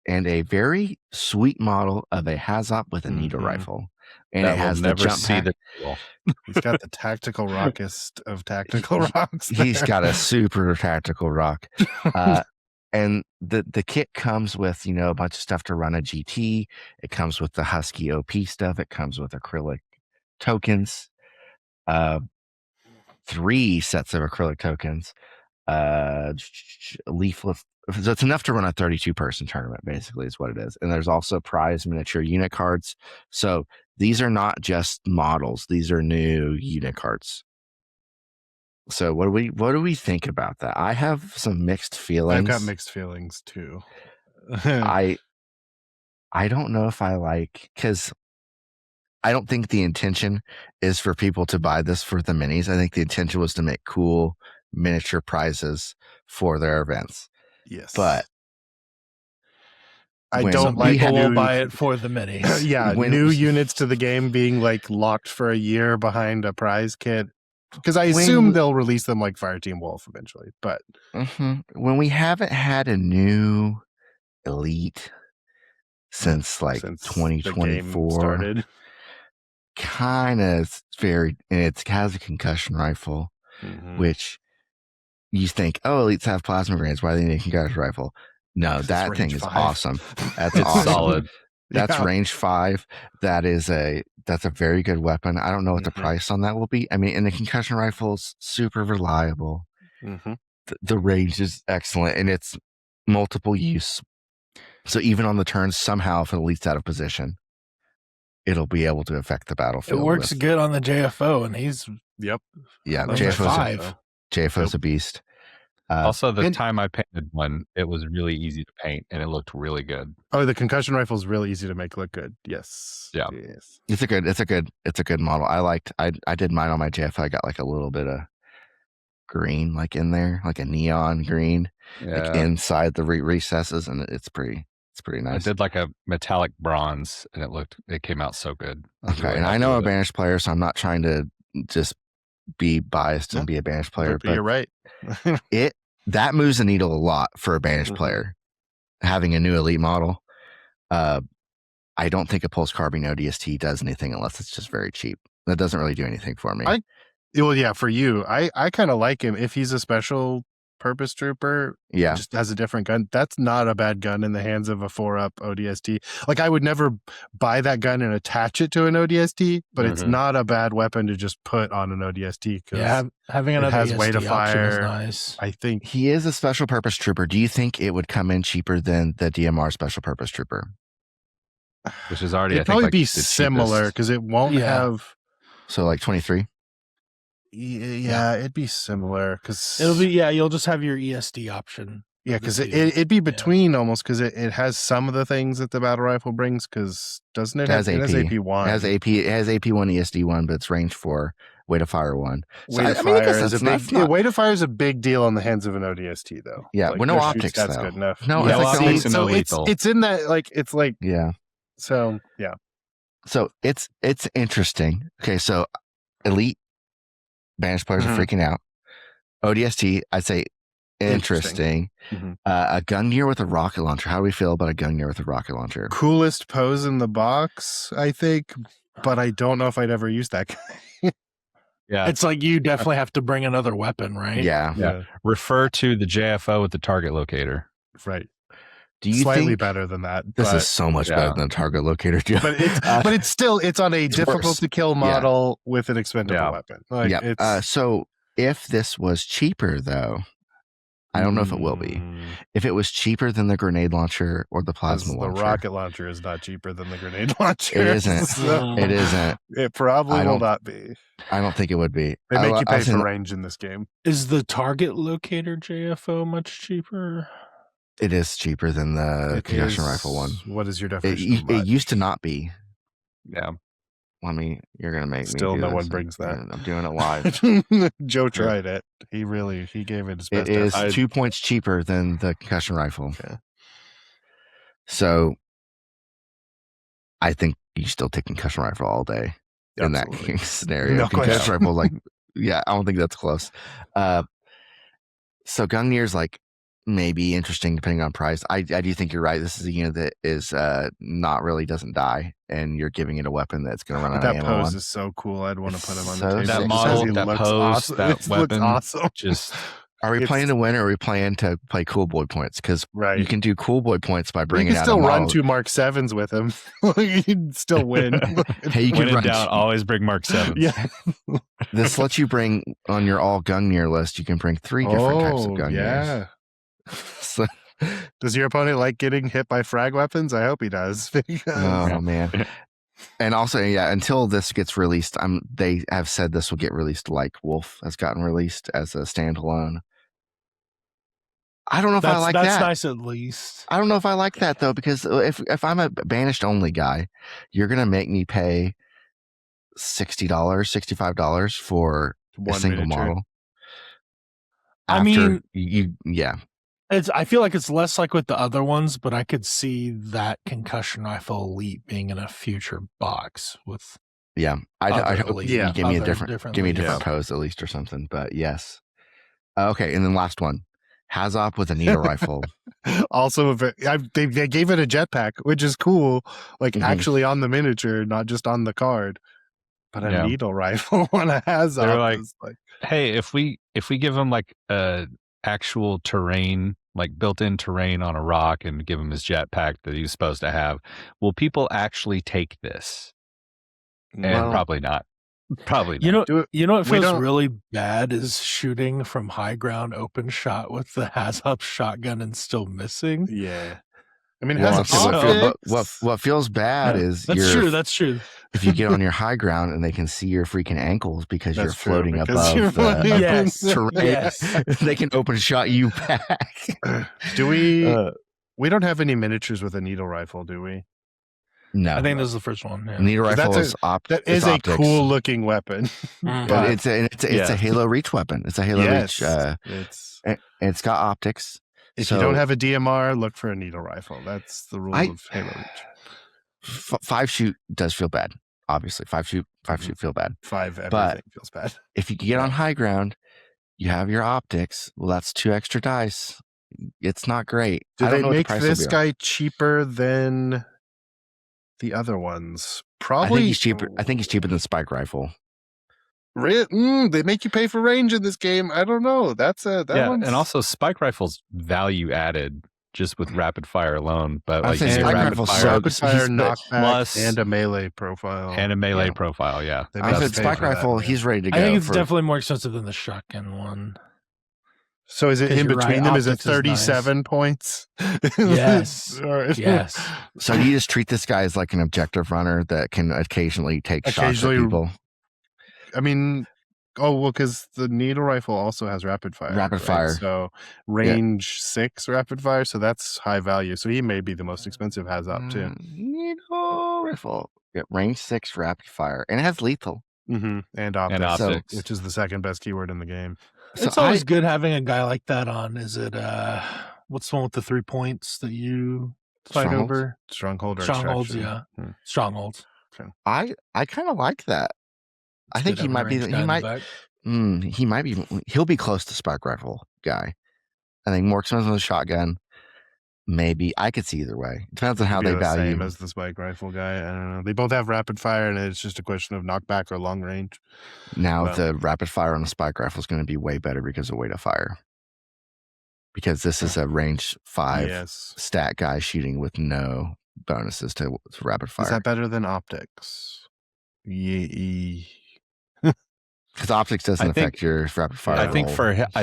a very sweet model of a Hazop with a needle rifle. And it has the jump pack. He's got the tactical rockest of tactical rocks. He's got a super tactical rock. And the kit comes with, a bunch of stuff to run a GT. It comes with the Husky OP stuff. It comes with acrylic tokens. 3 sets of acrylic tokens. Leaflet. So it's enough to run a 32-person tournament, basically, is what it is. And there's also prize miniature unit cards. So these are not just models; these are new unit cards. So what do we think about that? I have some mixed feelings. I've got mixed feelings too. I don't know if I like, because I don't think the intention is for people to buy this for the minis. I think the intention was to make cool miniature prizes for their events. Yes, but I don't like people will buy it for the minis. Yeah, new units to the game being like locked for a year behind a prize kit, because I assume they'll release them like Fireteam Wolf eventually. But when we haven't had a new Elite since 2024 started, kind of very, and it has a concussion rifle, which you think, Elites have plasma grenades, why do they need a concussion rifle? No, that thing is awesome. That's awesome. Solid. That's range 5. That's a very good weapon. I don't know what the price on that will be. I mean, and the concussion rifle's super reliable. The range is excellent, and it's multiple use. So even on the turns, somehow if an Elite's out of position, it'll be able to affect the battlefield. It works good on the JFO, and he's JFO's a beast. Also, the time I painted one, it was really easy to paint, and it looked really good. Oh, the concussion rifle is really easy to make look good. Yes. Yeah. Yes. It's a good model. I did mine on my JFO. I got like a little bit of green, like in there, like a neon green, like inside the recesses, and it's pretty nice. I did like a metallic bronze, and it came out so good. Okay, and I know a banished player, so I'm not trying to just be biased and be a banished player, but you're right. That moves the needle a lot for a banished player. Having a new Elite model, I don't think a pulse carbine ODST does anything unless it's just very cheap. That doesn't really do anything for me. Well, yeah, for you, I kind of like him if he's a special purpose trooper. Yeah. Just has a different gun. That's not a bad gun in the hands of a 4-up ODST. Like I would never buy that gun and attach it to an ODST, but it's not a bad weapon to just put on an ODST because having another has ESD way to fire. option is nice. I think he is a special purpose trooper. Do you think it would come in cheaper than the DMR special purpose trooper? Which is already, it'd I think, probably like be the similar cheapest. because it won't have. So like 23. Yeah, it'd be similar because It'll be you'll just have your ESD option. Yeah, because it'd be between almost because it has some of the things that the battle rifle brings. Because doesn't it? It has AP. It has AP1. It has AP. It has AP1 ESD1, but it's range 4, way to fire 1. So Way to I mean, I fire guess is a that's big. Way to fire is a big deal in the hands of an ODST, though. Yeah, like, with no their shoot optics stat's though. good enough. No, Yeah, it's like optics and so no lethal. it's in that like it's like yeah. So yeah. So it's interesting. Okay, so elite banished players are freaking out. ODST, I'd say interesting. A gun gear with a rocket launcher. How do we feel about a gun gear with a rocket launcher? Coolest pose in the box, I think, but I don't know if I'd ever use that guy. Yeah, It's like you definitely have to bring another weapon, right? Yeah. Refer to the JFO with the target locator. Right. Do you Slightly think better than that? this but, is so much better than a target locator, Joe? But it's still on a difficult worse. to kill model with an expendable weapon. Like, yeah. It's, so if this was cheaper, though, I don't know if it will be. If it was cheaper than the grenade launcher or the plasma launcher, the rocket launcher is not cheaper than the grenade launcher. It isn't. So It isn't. it probably will not be. I don't think it would be. They make you pay for range in this game. Is the target locator JFO much cheaper? It is cheaper than the concussion rifle one. What is your definition? It used to not be. Yeah. I mean, you're gonna make Still me do no this, one brings that. and I'm doing it live. Joe tried it. He gave it his best. It is effort. 2 points cheaper than the concussion rifle. Okay. So I think you still take concussion rifle all day in that scenario. No concussion question. rifle, like, yeah, I don't think that's close. So Gungnir's like maybe interesting depending on price. I do think you're right. This is a unit that is doesn't die, and you're giving it a weapon that's going to run out of That ammo. pose is so cool. I'd want to put him on So the table. sick. That model, He that looks pose, awesome. that It looks weapon. awesome. Just Are we playing to win, or are we playing to play cool boy points? Because right. you can do cool boy points by You bringing can out still a run model. 2 Mark 7s with him. You'd still win. Hey, you when can in run. doubt, always bring Mark 7s. Yeah. This lets you bring on your all Gungnir list. You can bring 3 different types of Gungnir. Yeah. So, Does your opponent like getting hit by frag weapons? I hope he does. Because oh man. And also, yeah, until this gets released, they have said this will get released like Wolf has gotten released as a standalone. I don't know if I like that. That's nice at least. I don't know if I like that though, because if I'm a banished only guy, you're gonna make me pay $60, $65 for a single model. I mean, yeah. I feel like it's less like with the other ones, but I could see that concussion rifle elite being in a future box with. Yeah, I hope you give me a different pose at least or something. But yes, okay. And then last one, Hazop with a needle rifle. Also, they gave it a jetpack, which is cool. Like actually on the miniature, not just on the card. But a needle rifle on a Hazop. They're like, hey, if we give them like a actual terrain, like built-in terrain on a rock, and give him his jetpack that he's supposed to have, will people actually take this? And probably not. Probably not. You know what feels really bad is shooting from high ground open shot with the Hazop shotgun and still missing. Yeah. I mean, what feels bad is that's true. If you get on your high ground and they can see your freaking ankles because you're floating above the terrain, yes. They can open shot you back. Do we? We don't have any miniatures with a needle rifle, do we? No, I think this is the first one. Yeah. Needle rifle is that is a cool looking weapon, but it's a Halo Reach weapon. It's a Halo Reach. It's got optics. If you don't have a DMR, look for a needle rifle. That's the rule of Halo Reach. 5 shoot does feel bad. Obviously, 5 shoot feel bad. 5 everything feels bad. If you get on high ground, you have your optics. Well, that's 2 extra dice. It's not great. Do they make this guy cheaper than the other ones? Probably. I think he's cheaper. I think he's cheaper than Spike Rifle. They make you pay for range in this game. I don't know. And also Spike Rifle's value added just with rapid fire alone. But like Spike Rifle's rapid fire knockback plus and a melee profile. Profile, yeah. They I make said you pay Spike for that, Rifle. man. He's ready to go. I think it's definitely more expensive than the shotgun one. So is it 'Cause in you're between right, them? Is it optics is 37 points? Yes. Right. Yes. So you just treat this guy as like an objective runner that can occasionally take shots at people. I mean, because the needle rifle also has rapid fire. Rapid fire. So range 6 rapid fire. So that's high value. So he may be the most expensive HAZOP too. Needle rifle. Yeah, range 6 rapid fire, and it has lethal. Mm-hmm. And optics, optics. which is the second best keyword in the game. So It's always good having a guy like that on. Is it what's the one with the 3 points that you fight Strongholds? over? Stronghold or Strongholds, Extraction. yeah. Strongholds. I kind of like that. I think he might be. He'll be close to Spike Rifle guy. I think more expensive than a shotgun. Maybe I could see either way. It depends on how they value. Same as the Spike Rifle guy. I don't know. They both have rapid fire, and it's just a question of knockback or long range. Now the rapid fire on the Spike Rifle is going to be way better because of weight of fire. Because this is a range 5 stat guy shooting with no bonuses to rapid fire. Is that better than optics? Yeah. Because optics doesn't affect your rapid fire. I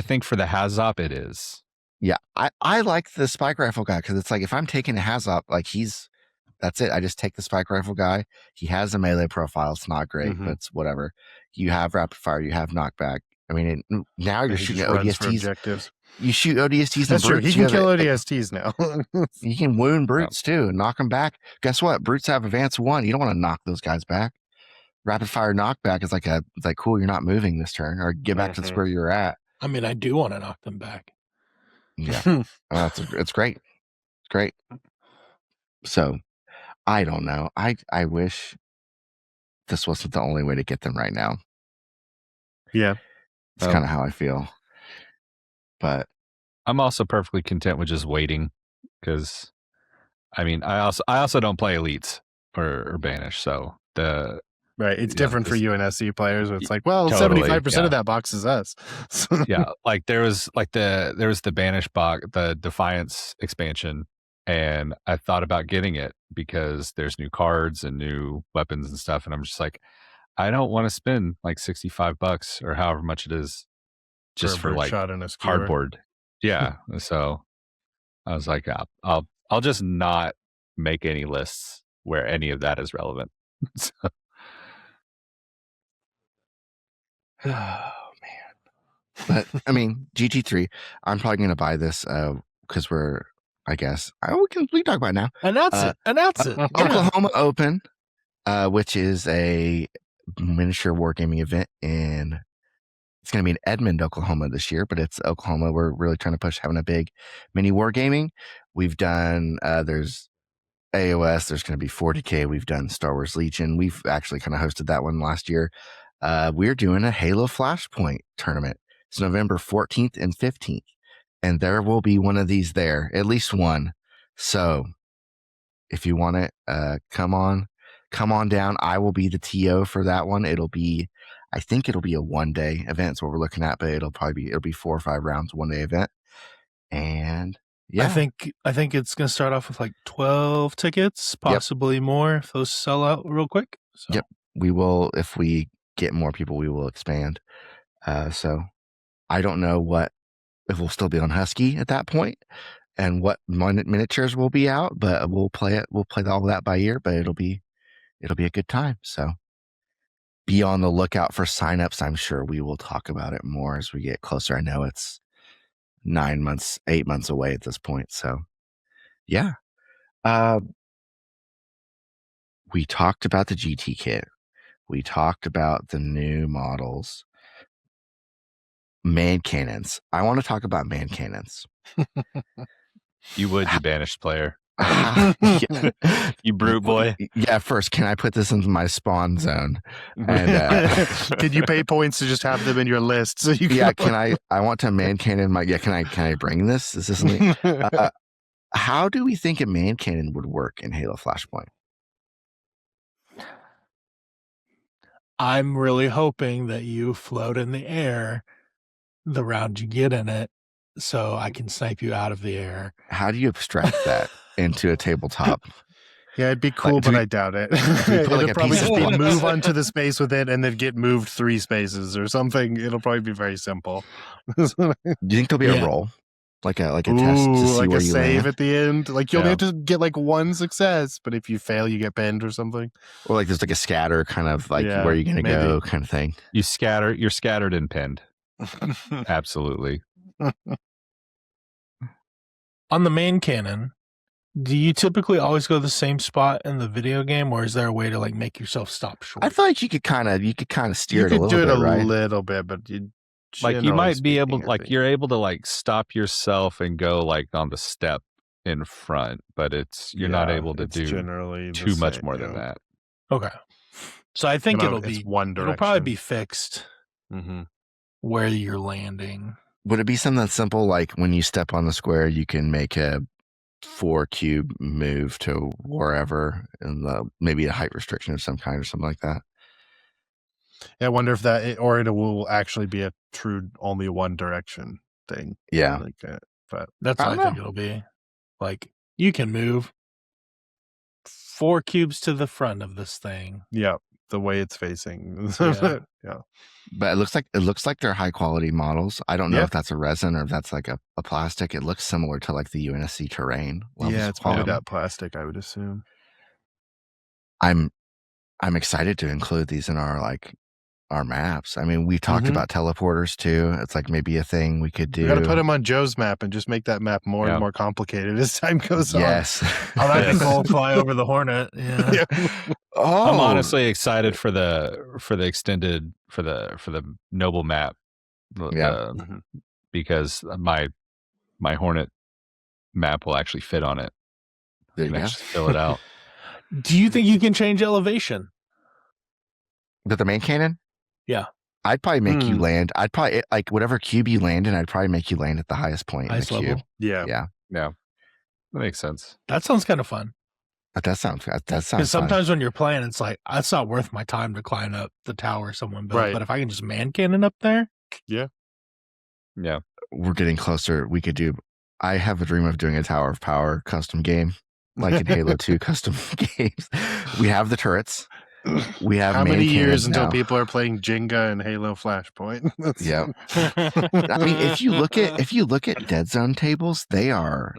think for the HAZOP it is. Yeah, I like the Spike Rifle guy because it's like if I'm taking a HAZOP, like that's it. I just take the Spike Rifle guy. He has a melee profile. It's not great, but it's whatever. You have rapid fire. You have knockback. I mean, now you're shooting ODSTs. You shoot ODSTs. That's true. He can kill ODSTs now. You can wound brutes too and knock them back. Guess what? Brutes have advance 1. You don't want to knock those guys back. Rapid fire knockback is like cool. You're not moving this turn, or get back to where you're at. I mean, I do want to knock them back. Yeah, it's great. It's great. So, I don't know. I wish this wasn't the only way to get them right now. Yeah, it's kind of how I feel. But I'm also perfectly content with just waiting because, I mean, I also don't play elites or banish, so it's different for UNSC players. Where it's like, well, totally, 75% of that box is us. Yeah, like there was the banish box, the Defiance expansion, and I thought about getting it because there's new cards and new weapons and stuff, and I'm just like, I don't want to spend like $65 or however much it is just for like cardboard. Yeah, so I was like, I'll just not make any lists where any of that is relevant. So. Oh man! But I mean, GT3. I'm probably going to buy this because we can talk about it now. Announce it. Oklahoma Open, which is a miniature wargaming event it's going to be in Edmond, Oklahoma this year, but it's Oklahoma. We're really trying to push having a big mini wargaming. We've done, there's AOS, there's going to be 40K. We've done Star Wars Legion. We've actually kind of hosted that one last year. We're doing a Halo Flashpoint tournament. It's November 14th and 15th, and there will be one of these there, at least one. So if you want it, come on down. I will be the TO for that one. I think it'll be a 1-day event. That's what we're looking at, but it'll be 4 or 5 rounds, 1-day event. And yeah, I think it's going to start off with like 12 tickets, possibly more if those sell out real quick. So. Yep. We will, if we get more people, we will expand. So I don't know if we'll still be on Husky at that point and what miniatures will be out, but we'll play it. We'll play all that by ear, but it'll be a good time. So be on the lookout for signups. I'm sure we will talk about it more as we get closer. I know it's 8 months away at this point. So yeah. We talked about the GT kit. We talked about the new models. Man cannons. I want to talk about man cannons. You would, you banished player. Yeah. You brute boy. Yeah, first, can I put this into my spawn zone? And can you pay points to just have them in your list? So you can I want to man cannon can I bring this? Is this something? How do we think a man cannon would work in Halo Flashpoint? I'm really hoping that you float in the air the round you get in it, so I can snipe you out of the air. How do you abstract that into a tabletop? Yeah, it'd be cool, do but we- I doubt it. we put, like, It'll a probably piece of just be flux? move onto the space with it and then get moved 3 spaces or something. It'll probably be very simple. Do you think there'll be a Yeah. roll? Like a test to see like where a you save land? at the end. Like you'll Yeah. have to get like 1 success, but if you fail, you get pinned or something. Or like there's like a scatter kind of like Yeah, where you're going to maybe. go kind of thing. You're scattered and pinned. Absolutely. On the main cannon, do you typically always go the same spot in the video game, or is there a way to like make yourself stop short? I feel like you could kind of steer You it a could little do it bit, a right? little bit, but you Like you might be able, speaking, I like think. you're able to like stop yourself and go like on the step in front, but you're not Yeah, able to it's do generally the too much same, more yeah. than that. Okay. So I think it'll It's be one direction. it'll probably be fixed Mm-hmm. where you're landing. Would it be something simple like when you step on the square, you can make a 4 cube move to wherever, and maybe a height restriction of some kind or something like that? Yeah, I wonder if it will actually be a true only one direction thing. Yeah. Like that. But That's I what I don't think it'll be. Like you can move 4 cubes to the front of this thing. yeah, the way it's facing. Yeah. Yeah. But it looks like they're high quality models. I don't know Yeah. if that's a resin or if that's like a plastic. It looks similar to like the UNSC terrain levels Yeah, of it's probably quality. that plastic, I would assume. I'm excited to include these in our maps. I mean, we talked Mhm. about teleporters too. It's like maybe a thing we could do. We got to put them on Joe's map and just make that map more and more complicated as time goes Yes. Oh, that'd Yes. be cool. Fly over the Hornet. on. Yeah. Yeah. Oh, I'm honestly excited for the extended for the noble map. Yeah. Mhm. Because my Hornet map will actually fit on it. there You you can go. actually fill it out. Do you think you can change elevation? With the main cannon? Yeah. I'd probably make you Hmm. land. I'd probably like whatever cube you land in. I'd probably make you land at the highest point Highest in the level? cube. Yeah. Yeah, Yeah, that makes sense. That sounds kind of fun. that sounds Because fun. sometimes when you're playing, it's like, that's not worth my time to climb up the tower someone built. Right. But if I can just man cannon up there, Yeah, We're getting closer. We could do. I have a dream of doing a Tower of Power custom game, like in Halo 2 custom games. We have the turrets. We have How man many years cannons until now. people are playing Jenga and Halo Flashpoint? Yep. I mean, if you look at Dead Zone tables, they are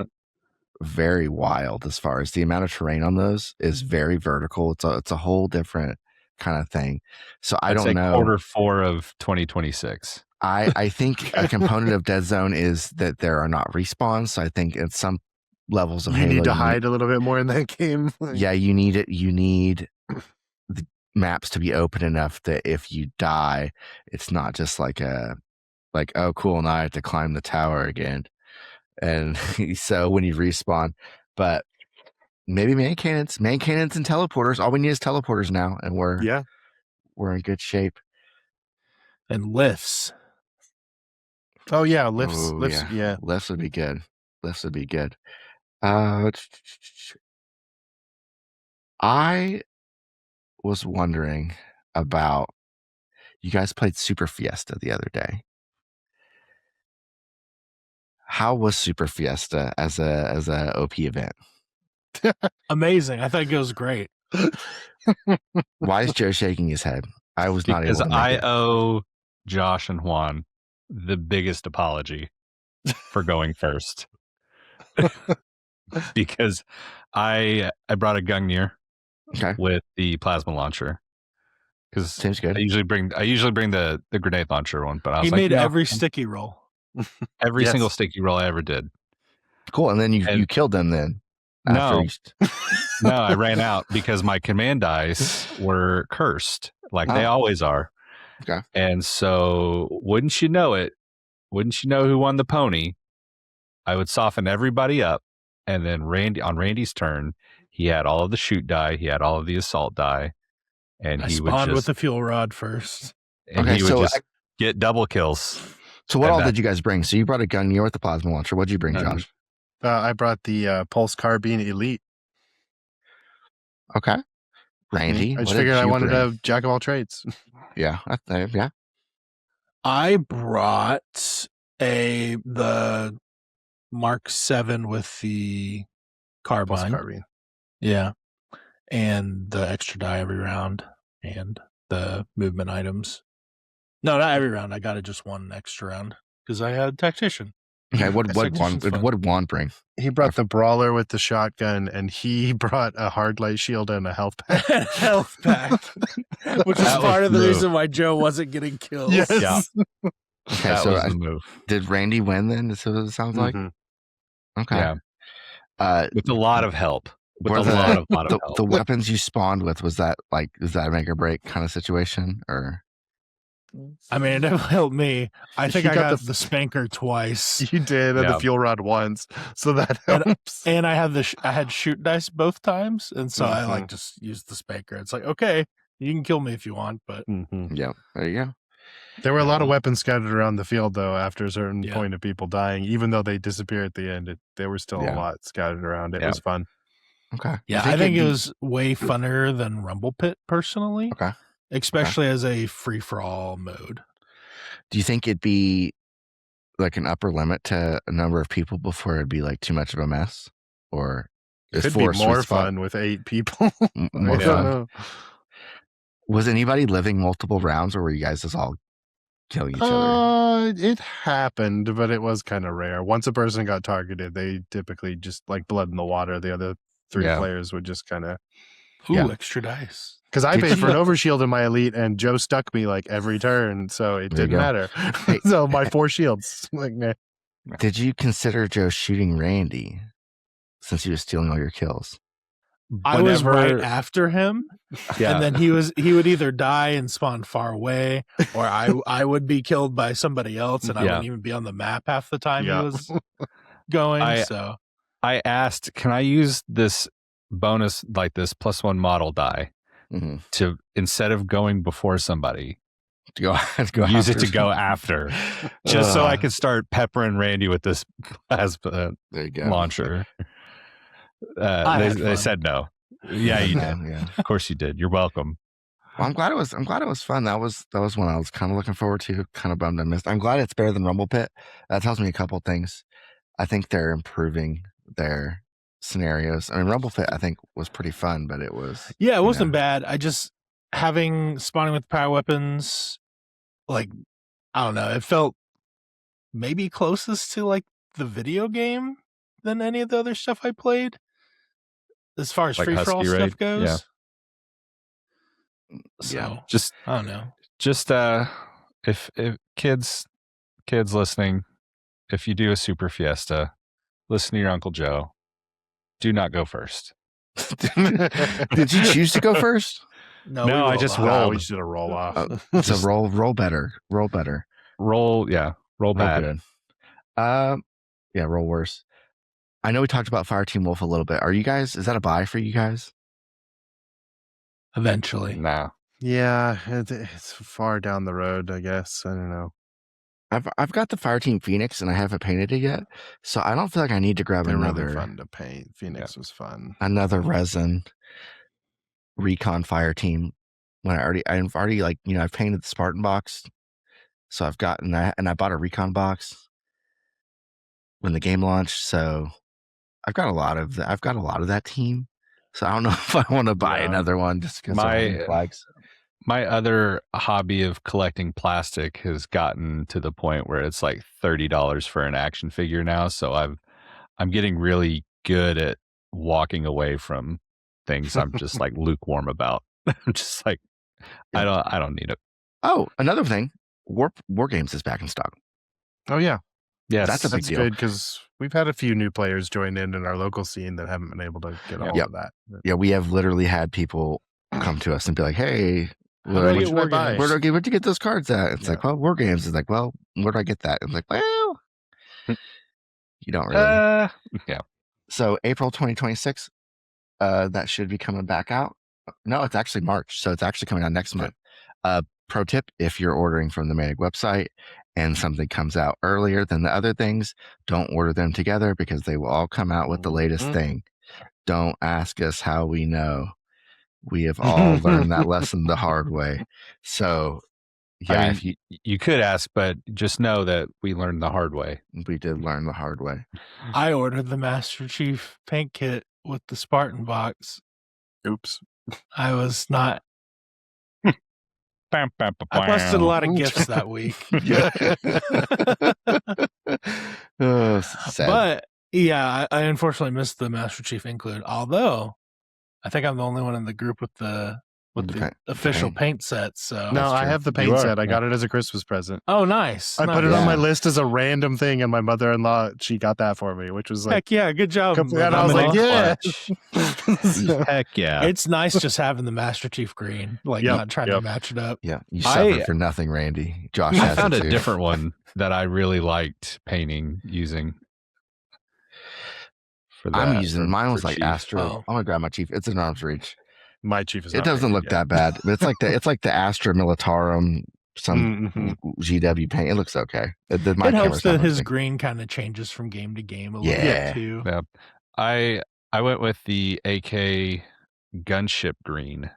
very wild as far as the amount of terrain on those is very vertical. It's a whole different kind of thing. So I I'd don't say know. Q4 of 2026. I think a component of Dead Zone is that there are not respawns. So I think at some levels of You Halo, need to hide a little bit more in that game. Yeah, you need it. You need the maps to be open enough that if you die, it's not just like oh cool, now I have to climb the tower again. And so when you respawn, but maybe man cannons and teleporters. All we need is teleporters now, and we're in good shape. and lifts. Oh yeah, lifts. Oh, Lifts. Yeah. Lifts would be good. I was wondering about, you guys played Super Fiesta the other day. How was Super Fiesta as a OP event? Amazing. I think it was great. Why is Joe shaking his head? I was not Because able to I make it. owe Josh and Juan the biggest apology for going first. Because I brought a Gungnir Okay, with the plasma launcher. Because seems good. I usually bring the grenade launcher one, but I was He like, made no, every sticky roll. every Yes. single sticky roll I ever did. Cool. And then you killed them then. No. You- No, I ran out because my command dice were cursed, like they always are. Okay. And so, wouldn't you know it? Wouldn't you know who won the pony? I would soften everybody up, and then on Randy's turn, he had all of the shoot die, he had all of the assault die, and I he would spawned just with the fuel rod first. and Okay, he would so just get double kills. So what And all that- did you guys bring? So you brought a Gungnir with the plasma launcher. What'd you bring, Josh? I brought the Pulse Carbine Elite. Okay. Randy, I just what figured did I you wanted bring? a jack of all trades. Yeah, yeah. I brought the Mark 7 with the Pulse carbine. carbine. Yeah. And the extra die every round and the movement items. No, not every round. I got it just one extra round because I had tactician. Okay, what Tactician's fun. did Juan bring? He brought the brawler with the shotgun, and he brought a hard light shield and a health pack. Health pack, which is That part was of the the reason why Joe wasn't getting kills. Yes. Yeah. Okay, That so was the move. did Randy win then? That's what it sounds like. Mhm. Okay. Yeah. With a lot of help. With were a lot of the help. weapons you spawned with, was that a make or break kind of situation, or? I mean, it definitely helped me. I think He I got got the- the spanker twice, You did, and Yeah. the fuel rod once, so that And- helps. and I had I had shoot dice both times, and so I like Mhm. just used the spanker. It's like, okay, you can kill me if you want, but Mhm. Yeah, there you go. There were a lot of weapons scattered around the field, though, after a certain Yeah. point of people dying. Even though they disappear at the end, there were still Yeah. a lot scattered around. It Yeah. was fun. Okay. yeah, I think it was way funner than Rumble Pit personally, Okay. especially as a free for all mode. Do you think it'd be like an upper limit to a number of people before it'd be like too much of a mess, or It is could be 4 a sweet more spot? fun with 8 people. More I don't fun. know. Was anybody living multiple rounds, or were you guys just all killing each other? It happened, but it was kind of rare. Once a person got targeted, they typically just like blood in the water. The other 3 Yeah. players would just kind of. Ooh, Yeah. extra dice. Because I Did paid for you- an overshield in my elite, and Joe stuck me like every turn, so it There you didn't go. matter. Hey. So my 4 shields, like, nah. Did you consider Joe shooting Randy since he was stealing all your kills? I was Whenever- right after him, Yeah. and then he would either die and spawn far away, or I would be killed by somebody else, and I Yeah. wouldn't even be on the map half the time Yeah. he was going. I- So I asked, can I use this bonus, like this +1 model die, Mm-hmm. to, instead of going before somebody, To go use it after to go after, just so I could start peppering Randy with this plasma There you go. launcher. I had They fun. said no. Yeah, you did. Yeah. Of course you did. You're welcome. Well, I'm glad it was fun. That was one I was kind of looking forward to. Kind of bummed I missed. I'm glad it's better than Rumble Pit. That tells me a couple things. I think they're improving their scenarios. I mean, Rumble Pit I think was pretty fun, but it was yeah, it you wasn't know. bad. I just having spawning with power weapons, like I don't know, it felt maybe closest to like the video game than any of the other stuff I played, as far as Like free for all Husky stuff Raid? goes. Yeah. So Yeah. Just I don't know. if kids listening, if you do a super fiesta, listen to your Uncle Joe. Do not go first. Did you choose to go first? No, we I rolled just off. rolled. We should have roll off. So roll better. Roll better. Roll Roll bad. good. Yeah, roll worse. I know we talked about Fireteam Wolf a little bit. Is that a buy for you guys? Eventually. Nah. Yeah, it's far down the road, I guess. I don't know. I've got the Fireteam Phoenix and I haven't painted it yet, so I don't feel like I need to grab They're another really fun to paint. Phoenix was fun. resin recon Fireteam when I've already like I've painted the Spartan box, so I've gotten that, and I bought a recon box when the game launched, so I've got a lot of that team. So I don't know if I want to buy Yeah. another one just because of flags. My other hobby of collecting plastic has gotten to the point where it's like $30 for an action figure now. So I'm getting really good at walking away from things I'm just like lukewarm about. I'm just like, I don't need it. Oh, another thing, War Games is back in stock. Oh yeah, Yes, That's a big that's deal. good because we've had a few new players join in our local scene that haven't been able to get a hold Yep. of that. Yeah, we have literally had people come to us and be like, "Hey, How do I What get should I War buy? Games? where'd you get those cards at?" It's Yeah. like, "Well, War Games." Is like, "Well, where do I get that?" It's like, "Well, you don't really." yeah. So April 2026, that should be coming back out. No, it's actually March, so it's actually coming out next month. Pro tip: if you're ordering from the Manig website and something comes out earlier than the other things, don't order them together because they will all come out with the latest Mhm. thing. Don't ask us how we know. We have all learned that lesson the hard way. So, yeah, I mean, you could ask, but just know that we learned the hard way. we did learn the hard way. I ordered the Master Chief paint kit with the Spartan box. Oops. I was not. I busted a lot of gifts that week. Oh, sad. But yeah, I unfortunately missed the Master Chief include. Although I think I'm the only one in the group with the official paint set. So No, I have the paint You are, set. I yeah. got it as a Christmas present. Oh, nice. I put it Yeah. on my list as a random thing, and my mother-in-law, she got that for me, which was like, Heck yeah, good job. and I was like, yeah. Heck yeah. It's nice just having the Master Chief green, like Yep, not trying to match it up. Yeah, you suffered for nothing, Randy. Josh I has found it a too. different one that I really liked painting using. For that, I'm using mine was like Chief. Astro. Oh. I'm gonna grab my Chief. It's in arm's reach. My Chief is It not doesn't painted look yet. that bad, but it's like the Astra Militarum, some Mhm. GW paint. It looks okay. My It camera's helps not that his looking. green kind of changes from game to game a little Yeah. bit too. Yeah. I went with the AK gunship green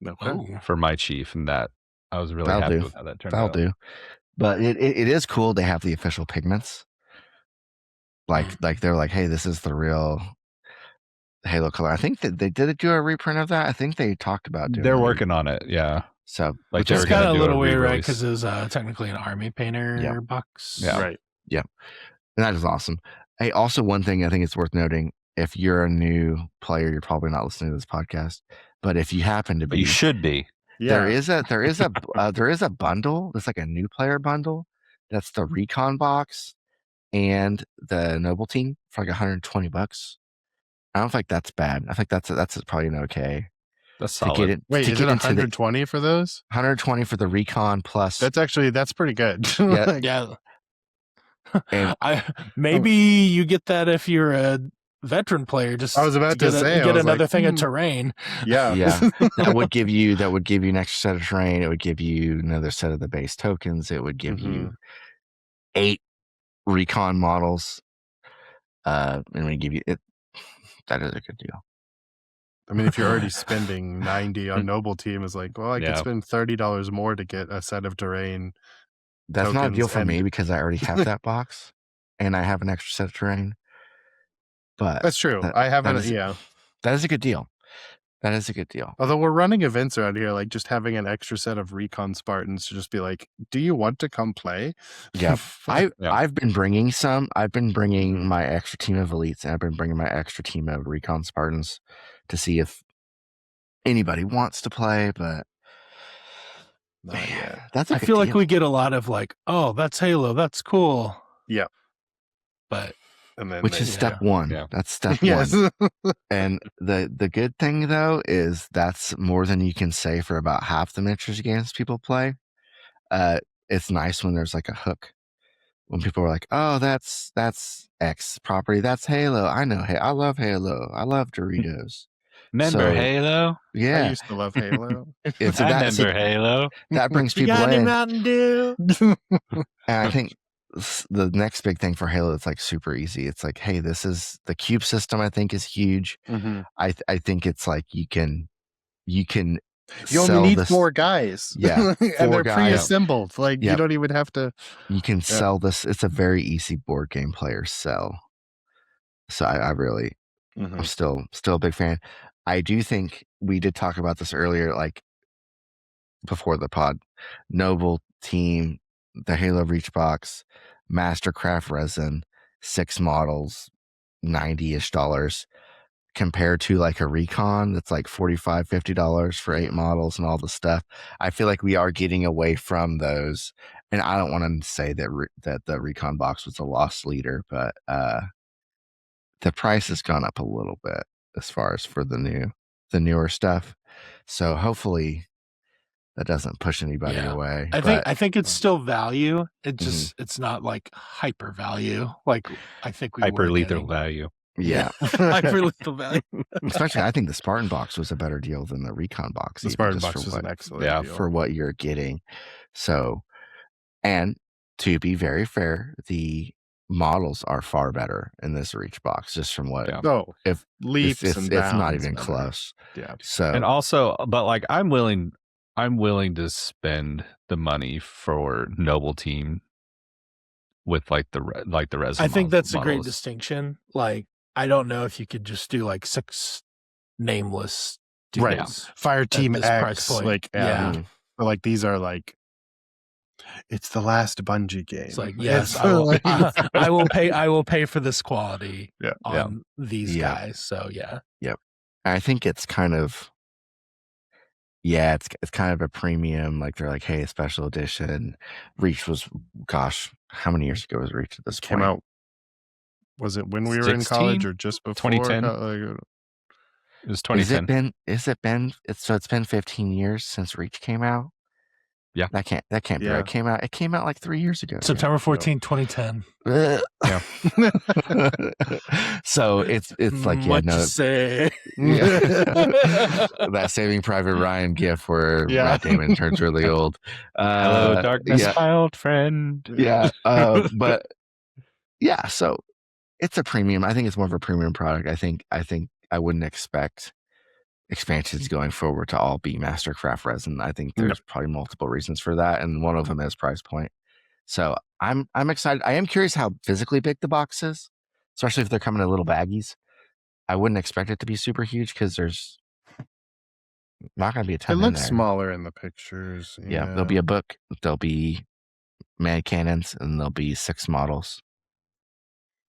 Okay. Oh, for my Chief, and that I was really That'll happy do. with how that turned That'll out. do. But it is cool. They have the official pigments. Like they're like, hey, this is the real Halo color. I think that they did do a reprint of that. I think they talked about doing. They're it. working on it. Yeah. So Like which they is were it's gonna kind of a do little a weird, right? re-release. Because it was technically an army painter box. Yeah. Right. And that is awesome. Hey, also one thing I think it's worth noting: if you're a new player, you're probably not listening to this podcast. But if you happen to But be, you should be. Yeah. there is a bundle. There's like a new player bundle. That's the Recon box and the Noble Team for like $120. I don't think that's bad. I think that's probably an okay That's to solid. get it. Wait, to is get it into the 120 for those? 120 for the Recon plus. That's pretty good. Yeah. Like, Yeah. And- Maybe you get that if you're a veteran player. Just I was about to say, I get was another like, thing of terrain. yeah. Yeah. that would give you an extra set of terrain. It would give you another set of the base tokens. It would give you 8 Recon models. And we give you it. That is a good deal. I mean, if you're already spending 90 on Noble Team, it's like, well, I could spend $30 more to get a set of terrain. That's not a deal tokens for me and- because I already have that box, and I have an extra set of terrain. But That's true. I haven't. Yeah. that is a good deal. That is a good deal. Although we're running events around here, like just having an extra set of Recon Spartans to just be like, do you want to come play? Yeah. I've been bringing some. I've been Mm-hmm. bringing my extra team of elites, and I've been bringing my extra team of Recon Spartans to see if anybody wants to play. But Not yet. that's a I good feel like deal. we get a lot of like, oh, that's Halo, that's cool. Yeah. But And then which is step one. Yeah. That's step yes. one. And the good thing though is that's more than you can say for about half the miniatures games people play. It's nice when there's like a hook. When people are like, "Oh, that's X property. That's Halo. I know. Hey, I love Halo. I love Doritos." Remember So, Halo? I Yeah. used to love Halo. It's I that, remember Halo. that brings you people got any in. Mountain Dew? And I think the next big thing for Halo that's like super easy. It's like, hey, this is the cube system. I think is huge. Mhm. I think it's like you can You sell only need this. 4 guys. Yeah, and 4 they're guys. pre-assembled. Like Yep. you don't even have to. You can sell this. It's a very easy board game player sell. So I really, Mhm. I'm still a big fan. I do think we did talk about this earlier, like before the pod. Noble Team, the Halo Reach box, Mastercraft resin, 6 models, $90-ish, compared to like a Recon that's like $45, $50 for 8 models and all the stuff. I feel like we are getting away from those. And I don't want to say that that the Recon box was a lost leader, but the price has gone up a little bit as far as for the newer stuff. So hopefully that doesn't push anybody Yeah. away. I think it's still value. It just it's not like hyper value. Like I think we Hyper were lethal getting. value. Yeah. Hyper lethal value. Especially, I think the Spartan box was a better deal than the Recon box. The even, Spartan just box for was what- an excellent yeah, deal. for what you're getting. So, and to be very fair, the models are far better in this Reach box, just from what Oh, if leaps it's and not bounds even better. close. Yeah. So And also, but like I'm willing to spend the money for Noble Team with like the resin. I think that's a great models. distinction. Like, I don't know if you could just do like 6 nameless Right. dudes Fire at Team this X, price point. like Yeah. but like these are like it's the last Bungie game. It's like, yes, It's I will. like- I will pay. I will pay for this quality Yeah. on these Yeah. guys. So yeah, I think it's kind of it's kind of a premium. Like they're like, hey, special edition. Reach was, gosh, how many years ago was Reach at this came point? out. Was it when we were in 16? college or just before? 2010? It was 2010. It's been 15 years since Reach came out. Yeah. That can't be Yeah. right. It came out like 3 years ago. September 14, 2010. Yeah. Yeah. So it's like, what you say? Yeah. That Saving Private Ryan gif where Yeah. Matt Damon turns really old. Hello, darkness, yeah. my old friend. Yeah. But yeah, so it's a premium. I think it's more of a premium product. I think I wouldn't expect expansions going forward to all be Mastercraft resin. I think there's probably multiple reasons for that, and one of them is price point. So I'm excited. I am curious how physically big the box is, especially if they're coming in little baggies. I wouldn't expect it to be super huge because there's not going to be a ton. It looks in there. smaller in the pictures. Yeah, there'll be a book. There'll be man cannons, and there'll be 6 models.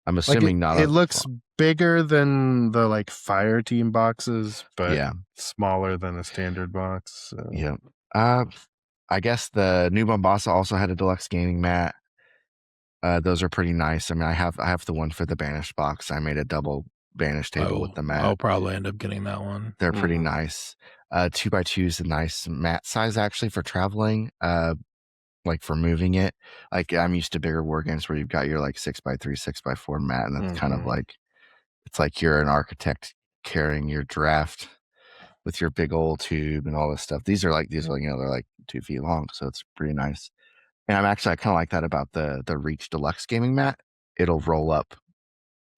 I'm assuming it looks bigger than the like Fire Team boxes, but smaller than a standard box. So. Yeah. I guess the new Bombasa also had a deluxe gaming mat. Those are pretty nice. I mean, I have the one for the banished box. I made a double banished table with the mat. I'll probably end up getting that one. They're pretty nice. 2x2 is a nice mat size actually for traveling. Like for moving it. Like I'm used to bigger war games where you've got your like 6x3, 6x4 mat, and that's kind of like it's like you're an architect carrying your draft with your big old tube and all this stuff. These are they're like 2 feet long, so it's pretty nice. And I kind of like that about the Reach Deluxe gaming mat. It'll roll up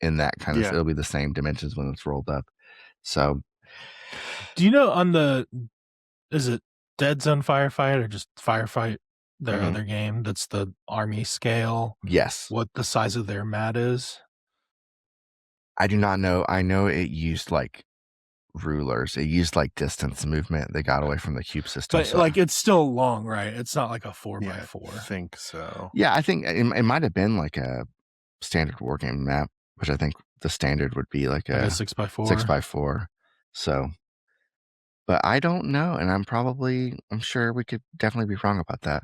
in that kind of. It'll be the same dimensions when it's rolled up. So, do you know is it Dead Zone Firefight or just Firefight? Their other game that's the army scale. Yes. What the size of their mat is? I do not know. I know it used like rulers. It used like distance movement. They got away from the cube system. But like it's still long, right? It's not like a 4x4. I think so. Yeah, I think it might have been like a standard war game map, which I think the standard would be like a 6x4. 6x4. So, but I don't know, and I'm sure we could definitely be wrong about that.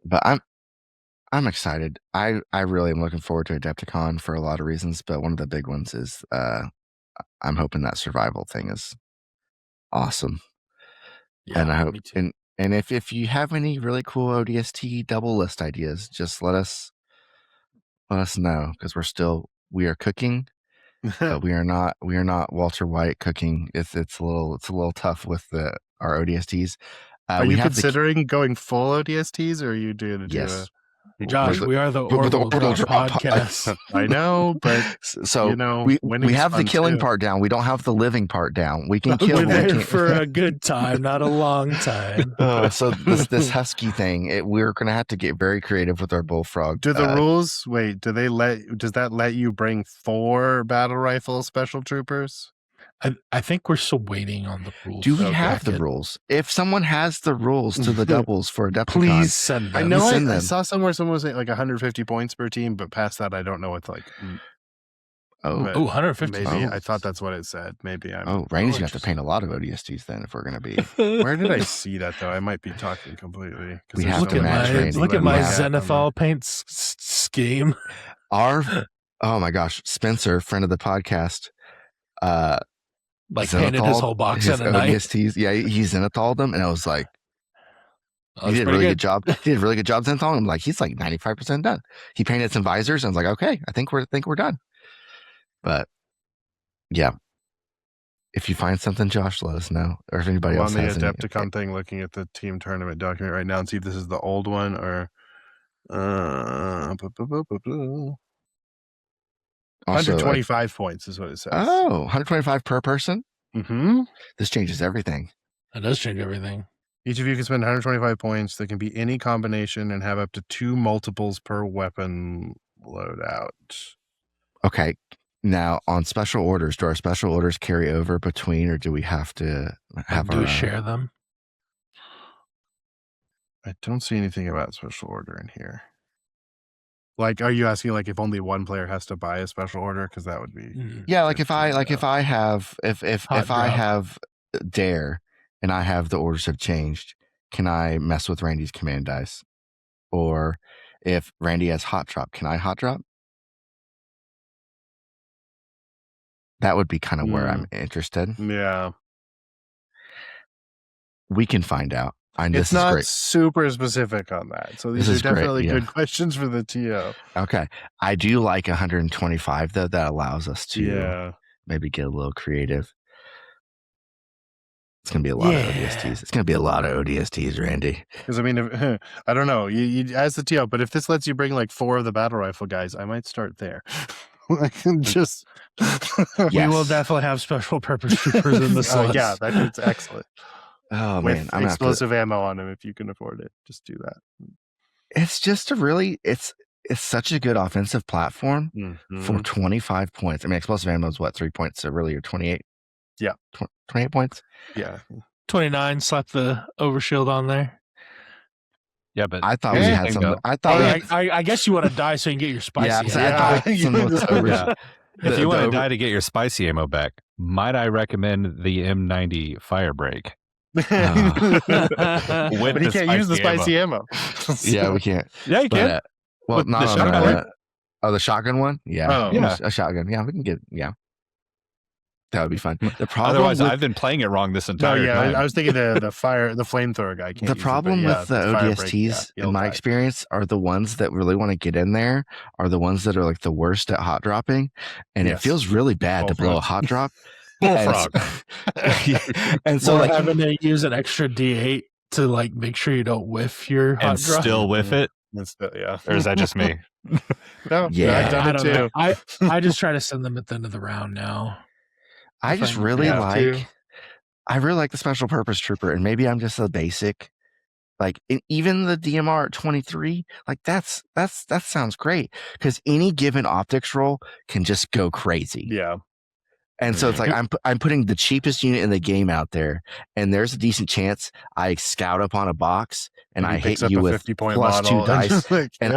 But I'm excited. I really am looking forward to Adepticon for a lot of reasons, but one of the big ones is I'm hoping that survival thing is awesome. Yeah, and I hope me too. and if you have any really cool ODST double list ideas, just let us know, because we are cooking, but we are not Walter White cooking. It's a little tough with our ODSTs. Are you considering going full ODSTs, or are you doing yes? Josh, we are the Orbital podcast. I know, but so we have the killing part down. We don't have the living part down. We can kill. We're there for a good time, not a long time. So this husky thing, we're gonna have to get very creative with our bullfrog. Do the rules? Wait, does that let you bring 4 battle rifle special troopers? I think we're still waiting on the rules. Do we have the rules? If someone has the rules to the doubles for Adepticon, please send them. I know I saw somewhere someone was saying like 150 points per team, but past that I don't know what's like. 150. Maybe I thought that's what it said. Maybe I'm. Randy's gonna have to paint a lot of ODSTs then if we're gonna be. Where did I see that though? I might be talking completely. We have to match Randy. Look at my Zenithal paint scheme. Oh my gosh, Spencer, friend of the podcast, like painted his whole box in a night. ODSTs, yeah, he Zenithal them, and I was like, he did a really good job. He did a really good job Zenithal. I'm like, he's like 95% done. He painted some visors, and I was like, okay, I think we're done. But yeah, if you find something, Josh, let us know. Or if anybody else has on the Adepticon thing, looking at the team tournament document right now and see if this is the old one or Also, 125 points is what it says. Oh, 125 per person? Mm-hmm. This changes everything. That does change everything. Each of you can spend 125 points. That can be any combination and have up to 2 multiples per weapon loadout. Okay. Now, on special orders, do our special orders carry over between, or do we have to have Do our we share them? I don't see anything about special order in here. Like, are you asking like if only one player has to buy a special order? Because that would be Yeah, like if I have Dare and I have the orders have changed, can I mess with Randy's command dice? Or if Randy has hot drop, can I hot drop? That would be kind of where I'm interested. Yeah. We can find out. It's not super specific on that. So these are definitely good questions for the TO. Okay. I do like 125, though. That allows us to maybe get a little creative. It's going to be a lot of ODSTs. It's going to be a lot of ODSTs, Randy. Because, I mean, I don't know. You as the TO, but if this lets you bring like 4 of the battle rifle guys, I might start there. I can just... We will definitely have special purpose troopers in this list. Yeah, that's excellent. Oh, with man. Explosive ammo on them if you can afford it. Just do that. It's just it's such a good offensive platform for 25 points. I mean, explosive ammo is what, 3 points? So really, you're 28. Yeah. 28 points? Yeah. 29, slap the overshield on there. Yeah, but I thought we had some. I guess you want to die so you can get your spicy. If you want to die to get your spicy ammo back, might I recommend the M90 Firebreak? But he can't use the spicy ammo. Yeah, we can't. Yeah, you can. Well, not on the the shotgun one. Yeah, a shotgun. Yeah, we can get. Yeah, that would be fun. The problem. Otherwise, I've been playing it wrong this entire time. I was thinking the flamethrower guy. Can't the problem with the ODSTs, in my experience, are the ones that really want to get in there are the ones that are like the worst at hot dropping, and it feels really bad to blow a hot drop. Bullfrog. And so like having to use an extra D8 to like make sure you don't whiff your hot drop. Still whiff it? Or is that just me? No, I've done it too. I just try to send them at the end of the round now. I really like the special purpose trooper, and maybe I'm just a basic. Like even the DMR at 23, like that sounds great because any given optics roll can just go crazy. Yeah. And so it's like I'm putting the cheapest unit in the game out there, and there's a decent chance I scout up on a box and I hit you with +2 dice, and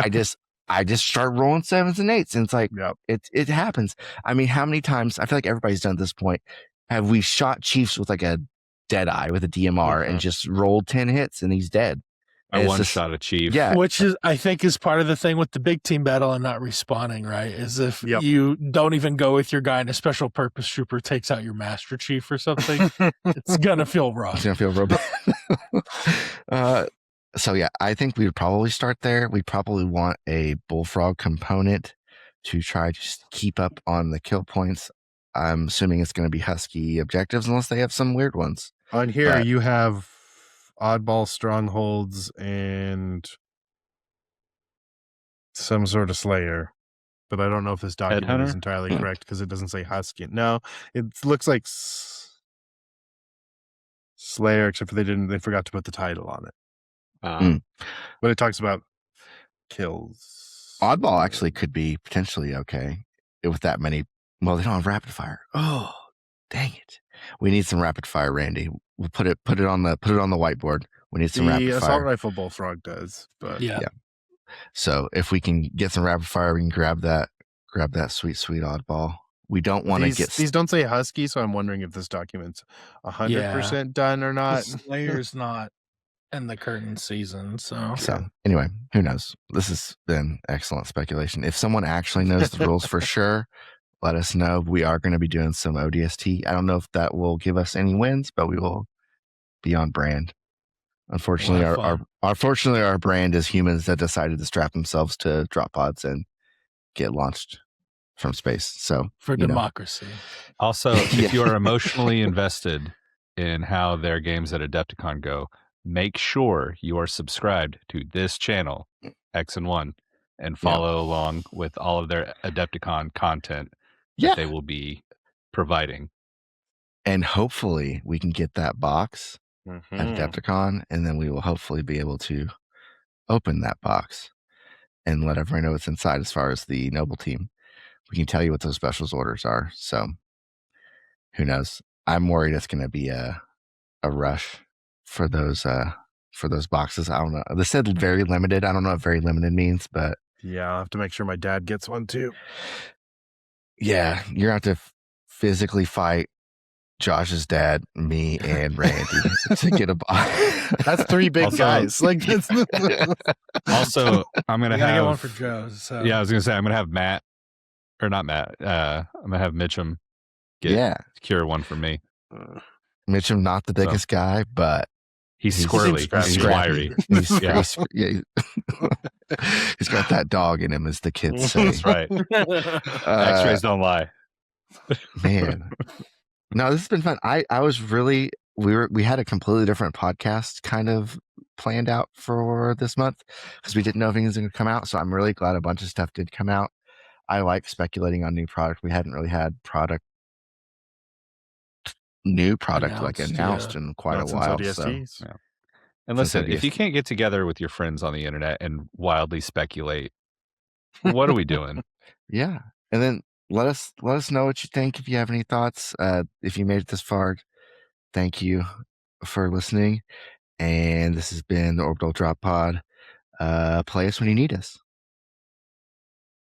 I just start rolling 7s and 8s, and it's like it happens. I mean, how many times I feel like everybody's done at this point have we shot Chiefs with like a dead eye with a DMR and just rolled 10 hits and he's dead? I one shot a Chief. Yeah. Which is, I think, is part of the thing with the big team battle and not respawning, right? Is if you don't even go with your guy and a special purpose trooper takes out your Master Chief or something, it's going to feel rough. It's going to feel real bad. So, yeah, I think we would probably start there. We probably want a Bullfrog component to try to just keep up on the kill points. I'm assuming it's going to be Husky objectives unless they have some weird ones. On here, you have oddball strongholds and some sort of Slayer, but I don't know if this document is entirely correct because it doesn't say Husky. No, it looks like Slayer, except for they forgot to put the title on it. But it talks about kills. Oddball actually could be potentially okay with that many. Well, they don't have rapid fire. Oh, dang it! We need some rapid fire, Randy. We'll put it on the whiteboard. We need some rapid fire. The assault rifle Bullfrog does, but yeah. So if we can get some rapid fire, we can grab that sweet oddball. We don't want to get these don't say Husky, so I'm wondering if this document's 100% done or not. Slayer's not in the current season, so anyway, who knows? This has been excellent speculation. If someone actually knows the rules for sure, let us know. We are going to be doing some ODST. I don't know if that will give us any wins, but we will be on brand. Unfortunately, our brand is humans that decided to strap themselves to drop pods and get launched from space. So for democracy. Also, if you are emotionally invested in how their games at Adepticon go, make sure you are subscribed to this channel X and Y and follow along with all of their Adepticon content that they will be providing. And hopefully we can get that box at Adepticon, and then we will hopefully be able to open that box and let everyone know what's inside as far as the Noble team. We can tell you what those specials orders are. So who knows? I'm worried it's going to be a rush for those boxes. I don't know. They said very limited. I don't know what very limited means, but yeah, I'll have to make sure my dad gets one too. Yeah, you're going to have to physically fight Josh's dad, me, and Randy to get a box. That's 3 big guys. Like that's also, I'm gonna get one for Joe. So. Yeah, I was gonna say I'm gonna have I'm gonna have Mitchum secure one for me. Mitchum, not the biggest guy, but he's squirrely, he's wiry. He's got that dog in him, as the kids say. That's right. X-rays don't lie. Man, no, this has been fun. I was really we had a completely different podcast kind of planned out for this month because we didn't know if anything was going to come out. So I'm really glad a bunch of stuff did come out. I like speculating on new product. We hadn't really had new product announced in quite a while. So, yeah. And listen, if you can't get together with your friends on the internet and wildly speculate, what are we doing? Yeah. And then let us know what you think. If you have any thoughts, if you made it this far, thank you for listening. And this has been the Orbital Drop Pod. Play us when you need us.